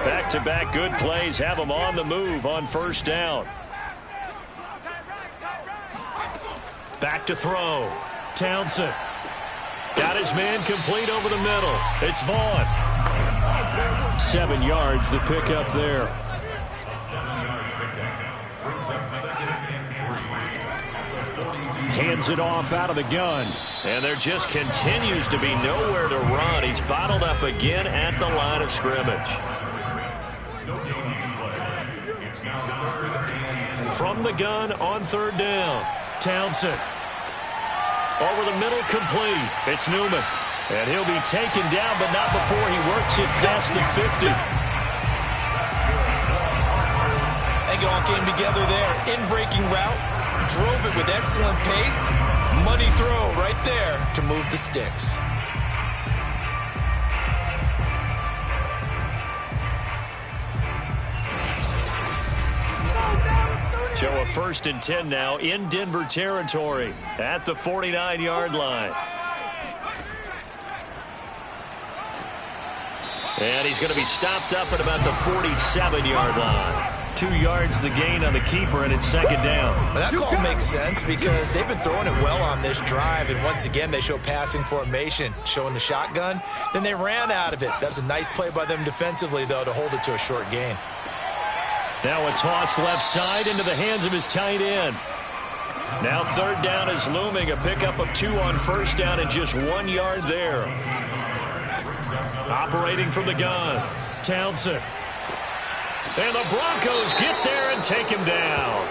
Back-to-back good plays have them on the move on first down. Back to throw. Townsend. Got his man complete over the middle. It's Vaughn. 7 yards the pickup there. A 7-yard pickup brings up 2nd and 3. Hands it off out of the gun. And there just continues to be nowhere to run. He's bottled up again at the line of scrimmage. It's now 3rd and From the gun on 3rd down. Townsend. Over the middle, complete. It's Newman. And he'll be taken down, but not before he works it past the 50. They all came together there. In-breaking route. Drove it with excellent pace. Money throw right there to move the sticks. So a 1st and 10 now in Denver territory at the 49-yard line. And he's going to be stopped up at about the 47-yard line. 2 yards the gain on the keeper, and it's 2nd down. Well, that call makes sense because they've been throwing it well on this drive, and once again they show passing formation, showing the shotgun. Then they ran out of it. That's a nice play by them defensively, though, to hold it to a short gain. Now a toss left side into the hands of his tight end. Now 3rd down is looming. A pickup of 2 on first down and just 1 yard there. Operating from the gun, Townsend. And the Broncos get there and take him down.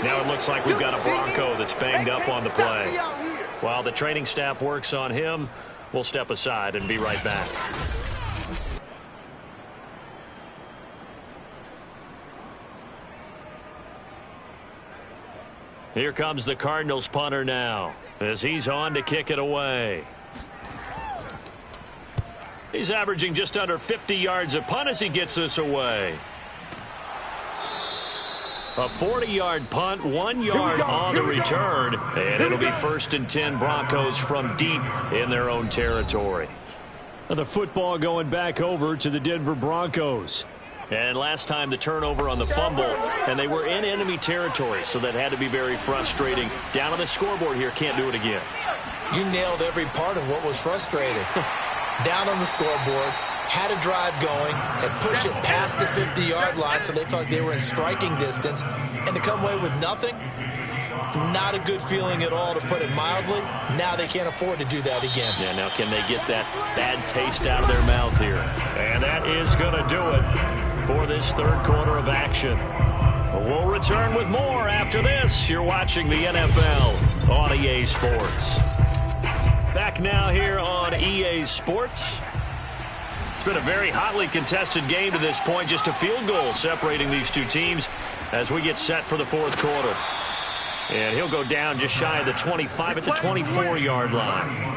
Now it looks like we've got a Bronco that's banged up on the play. While the training staff works on him, we'll step aside and be right back. Here comes the Cardinals punter now as he's on to kick it away. He's averaging just under 50 yards a punt as he gets this away. A 40-yard punt, 1 yard on the return, and it'll be 1st and 10 Broncos from deep in their own territory. The football going back over to the Denver Broncos. And last time the turnover on the fumble, and they were in enemy territory, so that had to be very frustrating. Down on the scoreboard here, can't do it again. You nailed every part of what was frustrating. Down on the scoreboard, had a drive going, had pushed it past the 50-yard line, so they thought they were in striking distance, and to come away with nothing, not a good feeling at all, to put it mildly. Now they can't afford to do that again. Yeah, now can they get that bad taste out of their mouth here? And that is going to do it for this 3rd quarter of action. We'll return with more after this. You're watching the NFL on EA Sports. Back now here on EA Sports. It's been a very hotly contested game to this point. Just a field goal separating these two teams as we get set for the 4th quarter. And he'll go down just shy of the 25 at the 24-yard line.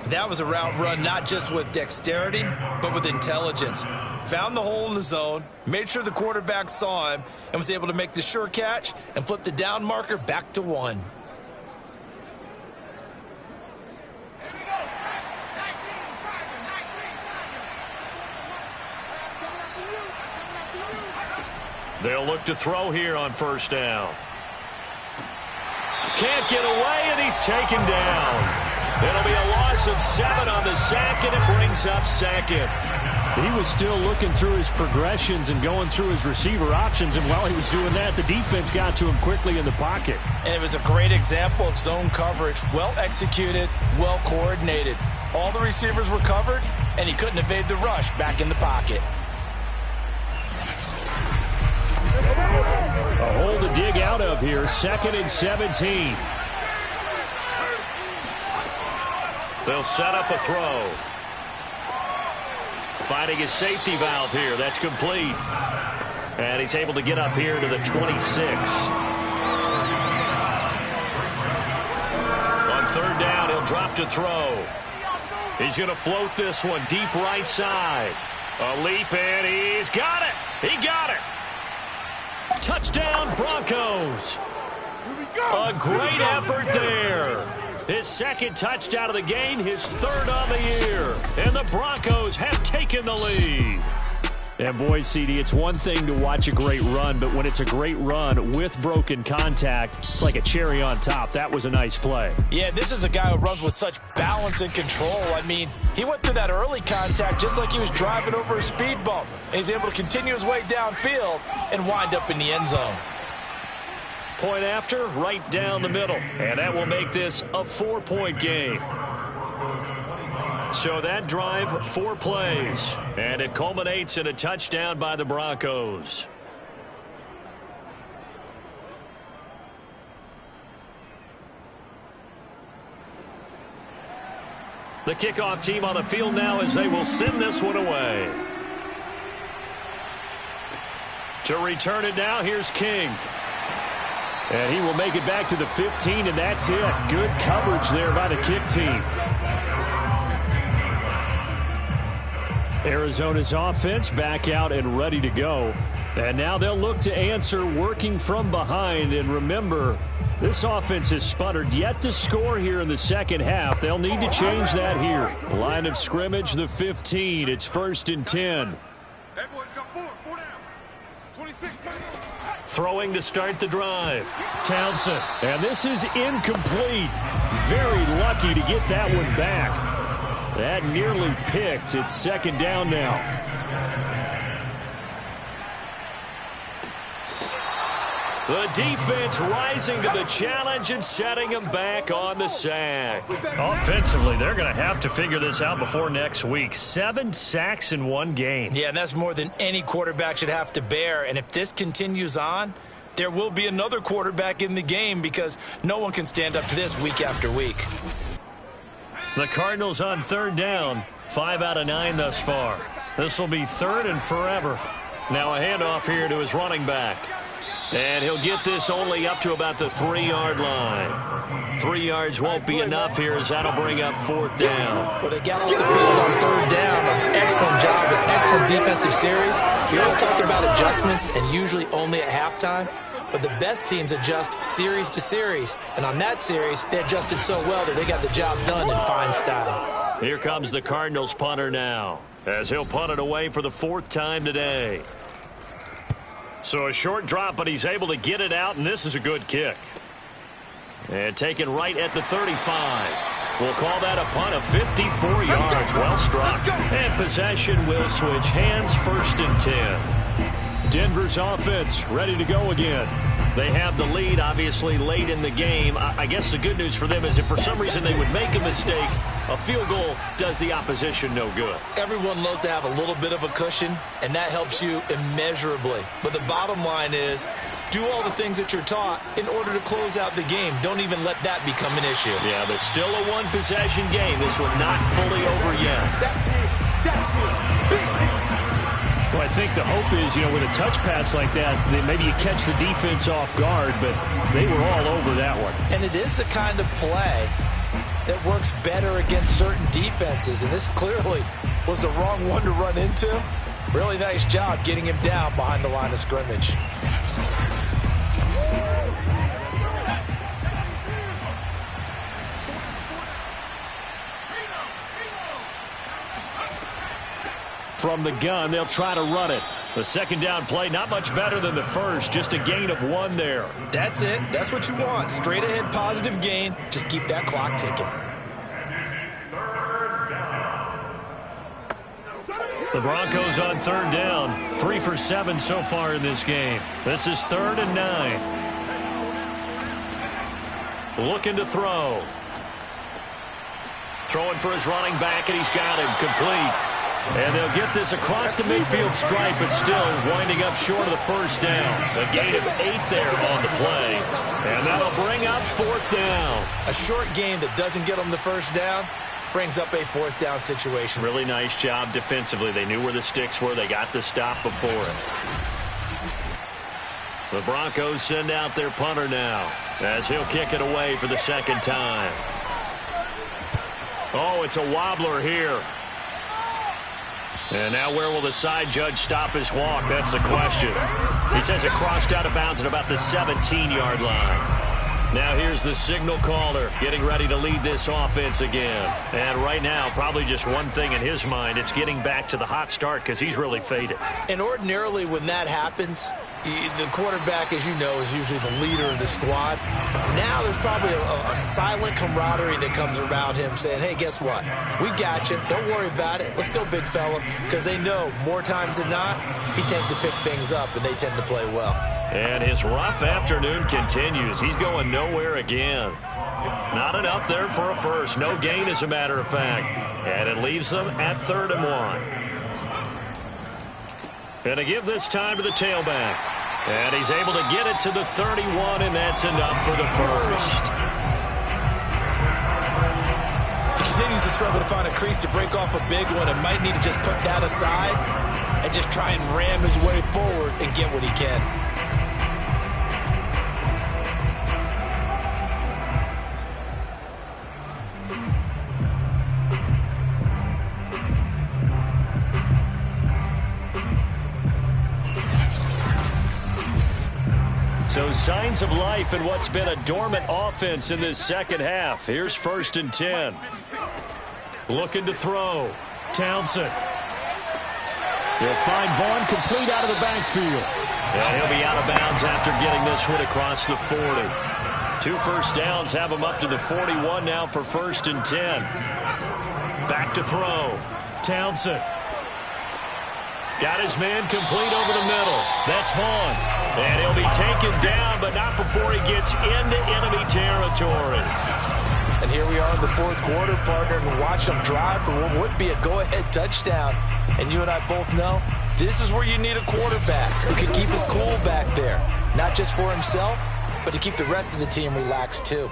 That was a route run not just with dexterity, but with intelligence. Found the hole in the zone, made sure the quarterback saw him, and was able to make the sure catch and flip the down marker back to 1. They'll look to throw here on first down. Can't get away, and he's taken down. It'll be a loss loss of 7 on the sack, and it brings up second. He was still looking through his progressions and going through his receiver options, and while he was doing that, the defense got to him quickly in the pocket. And it was a great example of zone coverage. Well executed, well coordinated. All the receivers were covered, and he couldn't evade the rush back in the pocket. A hole to dig out of here, 2nd and 17. They'll set up a throw. Finding his safety valve here. That's complete. And he's able to get up here to the 26. On 3rd down, he'll drop to throw. He's going to float this one deep right side. A leap, and he's got it. He got it. Touchdown, Broncos. A great effort there. His 2nd touchdown of the game, his 3rd on the year. And the Broncos have taken the lead. And boy, CD, it's one thing to watch a great run, but when it's a great run with broken contact, it's like a cherry on top. That was a nice play. Yeah, this is a guy who runs with such balance and control. I mean, he went through that early contact just like he was driving over a speed bump. And he's able to continue his way downfield and wind up in the end zone. Point after, right down the middle. And that will make this a 4-point game. So that drive, 4 plays. And it culminates in a touchdown by the Broncos. The kickoff team on the field now as they will send this one away. To return it now, here's King. And he will make it back to the 15, and that's it. Good coverage there by the kick team. Arizona's offense back out and ready to go. And now they'll look to answer working from behind. And remember, this offense has sputtered yet to score here in the 2nd half. They'll need to change that here. Line of scrimmage, the 15. It's 1st and 10. That boy's got 4 down. 26. Throwing to start the drive. Townsend. And this is incomplete. Very lucky to get that one back. That nearly picked. It's 2nd down now. The defense rising to the challenge and setting them back on the sack. Offensively, they're going to have to figure this out before next week. 7 sacks in one game. Yeah, and that's more than any quarterback should have to bear. And if this continues on, there will be another quarterback in the game because no one can stand up to this week after week. The Cardinals on 3rd down. 5 out of 9 thus far. This will be 3rd and forever. Now a handoff here to his running back. And he'll get this only up to about the 3-yard line. 3 yards won't be enough here as that'll bring up 4th down. Well, they got off the field on 3rd down. Excellent job, an excellent defensive series. You always talk about adjustments and usually only at halftime. But the best teams adjust series to series. And on that series, they adjusted so well that they got the job done in fine style. Here comes the Cardinals punter now, as he'll punt it away for the 4th time today. So a short drop, but he's able to get it out, and this is a good kick. And taken right at the 35. We'll call that a punt of 54 yards. Well struck. And possession will switch hands, 1st and 10. Denver's offense ready to go again. They have the lead, obviously, late in the game. I guess the good news for them is if for some reason they would make a mistake, a field goal does the opposition no good. Everyone loves to have a little bit of a cushion, and that helps you immeasurably. But the bottom line is, do all the things that you're taught in order to close out the game. Don't even let that become an issue. Yeah, but still a one-possession game. This one not fully over yet. Well, I think the hope is, with a touch pass like that, that maybe you catch the defense off guard, but they were all over that one. And it is the kind of play that works better against certain defenses, and this clearly was the wrong one to run into. Really nice job getting him down behind the line of scrimmage. From the gun, they'll try to run it. The 2nd down play, not much better than the first. Just a gain of 1 there. That's it. That's what you want. Straight ahead positive gain. Just keep that clock ticking. The Broncos on third down. 3 for 7 so far in this game. This is 3rd and 9. Looking to throw. Throwing for his running back, and he's got him complete. And they'll get this across the midfield stripe, but still winding up short of the first down. A gain of 8 there on the play. And that'll bring up 4th down. A short game that doesn't get them the first down brings up a 4th down situation. Really nice job defensively. They knew where the sticks were. They got the stop before it. The Broncos send out their punter now as he'll kick it away for the second time. Oh, it's a wobbler here. And now where will the side judge stop his walk? That's the question. He says it crossed out of bounds at about the 17-yard line. Now here's the signal caller getting ready to lead this offense again. And right now, probably just one thing in his mind. It's getting back to the hot start because he's really faded. And ordinarily when that happens, the quarterback, as you know, is usually the leader of the squad. Now there's probably a silent camaraderie that comes around him saying, hey, guess what? We got you. Don't worry about it. Let's go, big fella. Because they know more times than not, he tends to pick things up, and they tend to play well. And his rough afternoon continues. He's going nowhere again. Not enough there for a first. No gain, as a matter of fact. And it leaves them at 3rd and 1. And to give this time to the tailback. And he's able to get it to the 31, and that's enough for the first. He continues to struggle to find a crease to break off a big one and might need to just put that aside and just try and ram his way forward and get what he can. So signs of life in what's been a dormant offense in this second half. Here's 1st and 10. Looking to throw. Townsend. He'll find Vaughn complete out of the backfield. And he'll be out of bounds after getting this one across the 40. 2 first downs have him up to the 41 now for 1st and 10. Back to throw. Townsend. Got his man complete over the middle. That's Vaughn. And he'll be taken down, but not before he gets into enemy territory. And here we are in the 4th quarter, partner, and watch them drive for what would be a go-ahead touchdown. And you and I both know this is where you need a quarterback who can keep his cool back there. Not just for himself, but to keep the rest of the team relaxed too.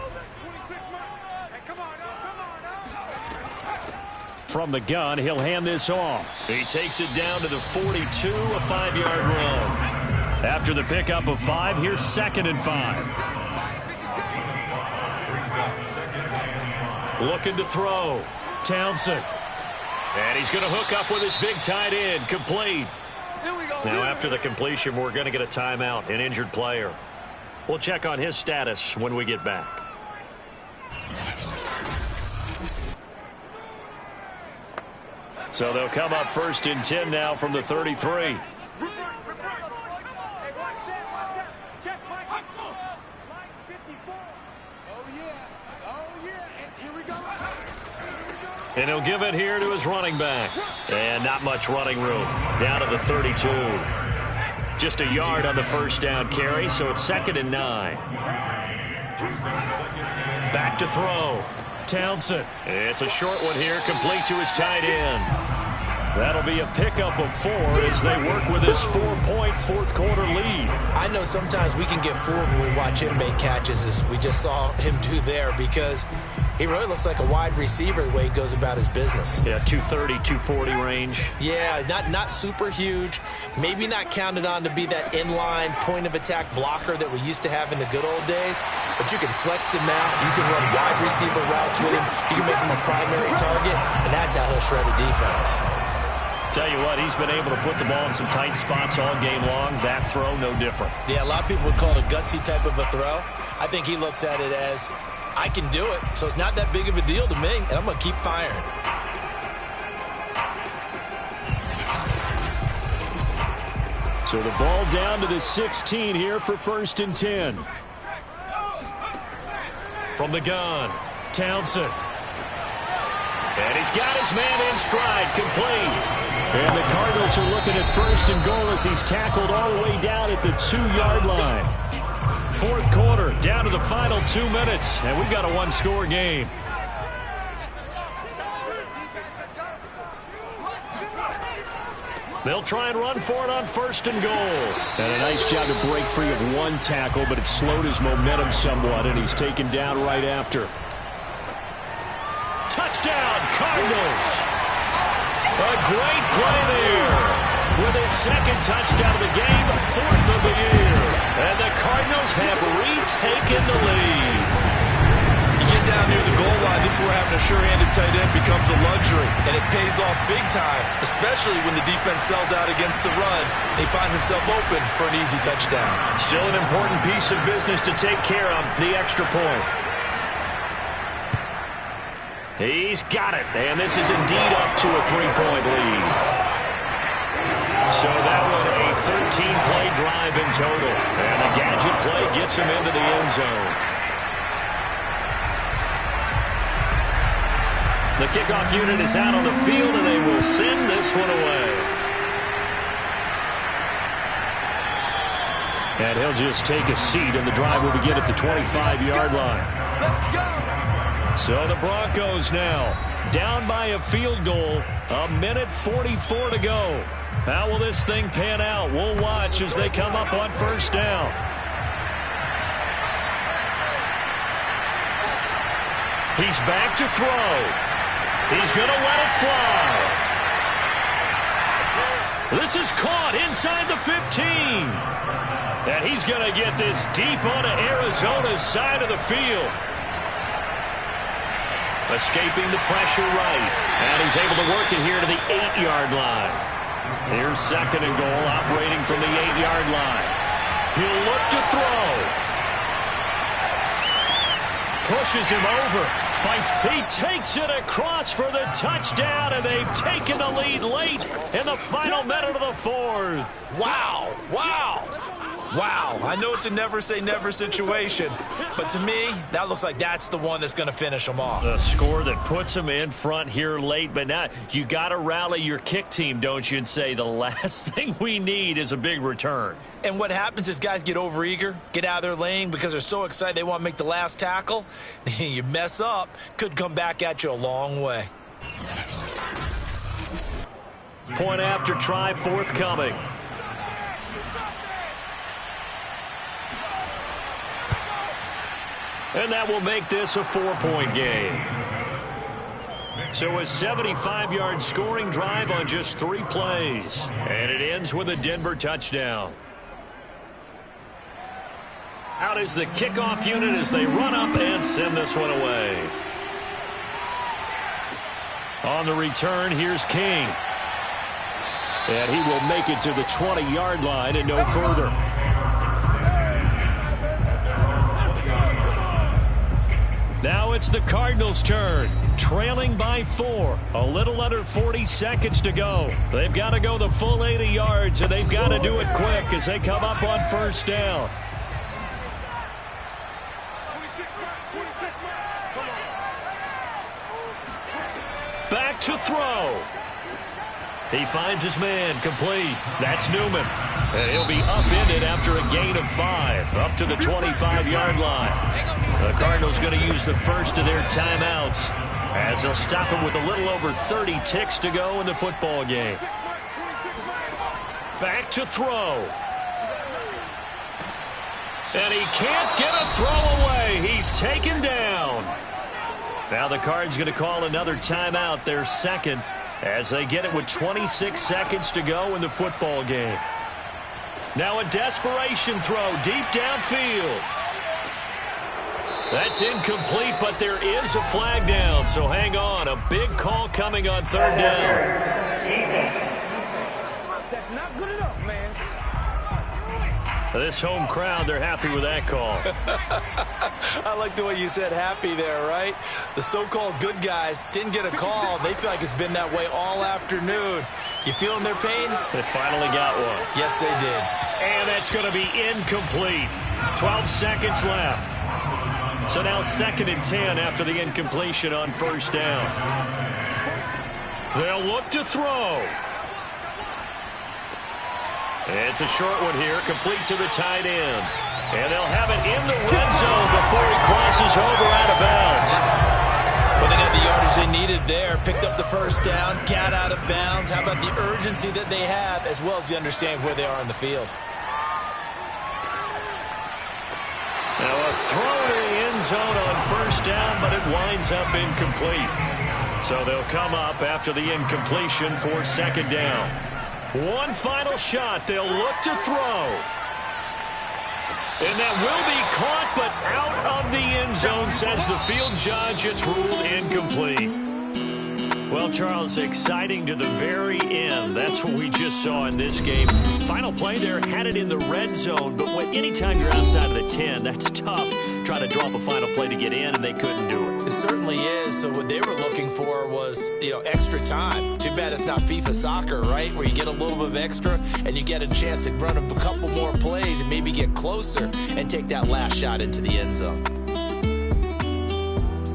From the gun, he'll hand this off. He takes it down to the 42, a 5-yard run. After the pickup of 5, here's 2nd and 5. Looking to throw. Townsend. And he's going to hook up with his big tight end. Complete. Now after the completion, we're going to get a timeout, an injured player. We'll check on his status when we get back. So they'll come up 1st and 10 now from the 33. And he'll give it here to his running back. And not much running room. Down to the 32. Just a yard on the first down carry, so it's 2nd and 9. Back to throw. Townsend. It's a short one here, complete to his tight end. That'll be a pickup of 4 as they work with this 4-point 4th quarter lead. I know sometimes we can get fooled when we watch him make catches, as we just saw him do there, because he really looks like a wide receiver the way he goes about his business. Yeah, 230, 240 range. Yeah, not super huge. Maybe not counted on to be that inline point-of-attack blocker that we used to have in the good old days. But you can flex him out. You can run wide receiver routes with him. You can make him a primary target, and that's how he'll shred a defense. Tell you what, he's been able to put the ball in some tight spots all game long. That throw, no different. Yeah, a lot of people would call it a gutsy type of a throw. I think he looks at it as, I can do it, so it's not that big of a deal to me, and I'm going to keep firing. So the ball down to the 16 here for 1st and 10. From the gun, Townsend. And he's got his man in stride, complete. And the Cardinals are looking at first and goal as he's tackled all the way down at the 2-yard line. Fourth quarter, down to the final 2 minutes, and we've got a one-score game. They'll try and run for it on first and goal. And a nice job to break free of one tackle, but it slowed his momentum somewhat, and he's taken down right after. Touchdown, Cardinals! A great play there. With his second touchdown of the game, fourth of the year. And the Cardinals have retaken the lead. You get down near the goal line, this is where having a sure-handed tight end becomes a luxury. And it pays off big time, especially when the defense sells out against the run. They find himself open for an easy touchdown. Still an important piece of business to take care of, the extra point. He's got it, and this is indeed up to a 3-point lead. So that one a 13-play drive in total. And the gadget play gets him into the end zone. The kickoff unit is out on the field, and they will send this one away. And he'll just take a seat, and the drive will begin at the 25-yard line. Let's go! So the Broncos now down by a field goal, 1:44 to go. How will this thing pan out? We'll watch as they come up on first down. He's back to throw. He's going to let it fly. This is caught inside the 15. And he's going to get this deep onto Arizona's side of the field. Escaping the pressure right. And he's able to work it here to the 8-yard line. Here's second and goal, operating from the 8-yard line. He'll look to throw. Pushes him over. Fights. He takes it across for the touchdown, and they've taken the lead late in the final minute of the fourth. Wow. Wow. Wow. I know it's a never-say-never situation, but to me, that looks like that's the one that's going to finish them off. The score that puts them in front here late, but now you got to rally your kick team, don't you, and say the last thing we need is a big return. And what happens is guys get overeager, get out of their lane because they're so excited they want to make the last tackle. You mess up, could come back at you a long way. Point after try forthcoming. And that will make this a 4-point game. So a 75-yard scoring drive on just 3 plays. And it ends with a Denver touchdown. Out is the kickoff unit as they run up and send this one away. On the return, here's King. And he will make it to the 20-yard line and no further. Now it's the Cardinals' turn, trailing by 4. A little under 40 seconds to go. They've got to go the full 80 yards, and they've got to do it quick as they come up on first down. 26 Come on. Back to throw. He finds his man, complete. That's Newman. And he'll be upended after a gain of 5, up to the 25-yard line. The Cardinals going to use the first of their timeouts as they'll stop him with a little over 30 ticks to go in the football game. Back to throw. And he can't get a throw away. He's taken down. Now the Cards going to call another timeout, their second, as they get it with 26 seconds to go in the football game. Now a desperation throw deep downfield. That's incomplete, but there is a flag down, so hang on. A big call coming on third down. That's not good enough, man. This home crowd, they're happy with that call. I like the way you said happy there, right? The so-called good guys didn't get a call. They feel like it's been that way all afternoon. You feeling their pain? They finally got one. Yes, they did. And that's going to be incomplete. 12 seconds left. So now 2nd and 10 after the incompletion on first down. They'll look to throw. It's a short one here, complete to the tight end. And they'll have it in the red zone before he crosses over out of bounds. Well, they got the yardage they needed there. Picked up the first down, got out of bounds. How about the urgency that they have, as well as the understanding of where they are in the field? Now a throw to the end zone on first down, but it winds up incomplete. So they'll come up after the incompletion for second down. One final shot. They'll look to throw. And that will be caught, but out of the end zone, says the field judge. It's ruled incomplete. Well, Charles, exciting to the very end. That's what we just saw in this game. Final play there, had it in the red zone, but anytime you're outside of the 10, that's tough. Try to draw up a final play to get in, and they couldn't do it. It certainly is. So what they were looking for was, extra time. Too bad it's not FIFA soccer, right? Where you get a little bit of extra and you get a chance to run up a couple more plays and maybe get closer and take that last shot into the end zone.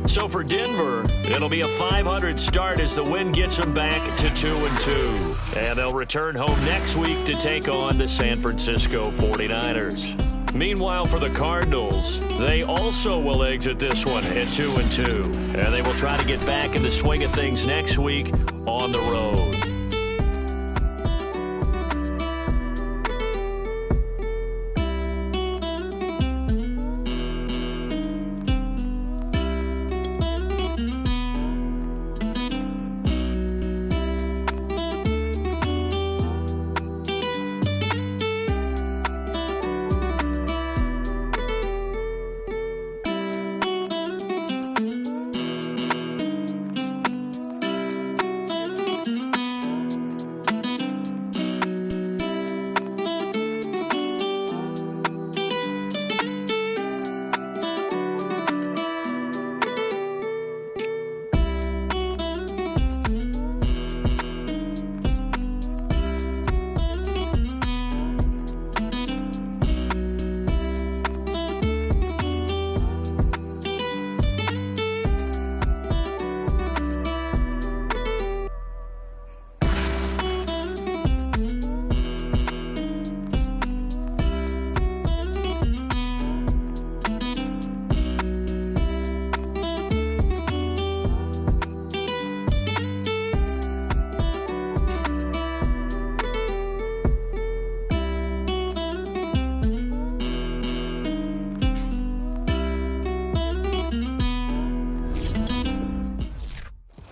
So for Denver, it'll be a .500 start as the win gets them back to 2-2. And they'll return home next week to take on the San Francisco 49ers. Meanwhile, for the Cardinals, they also will exit this one at 2-2. And they will try to get back in the swing of things next week on the road.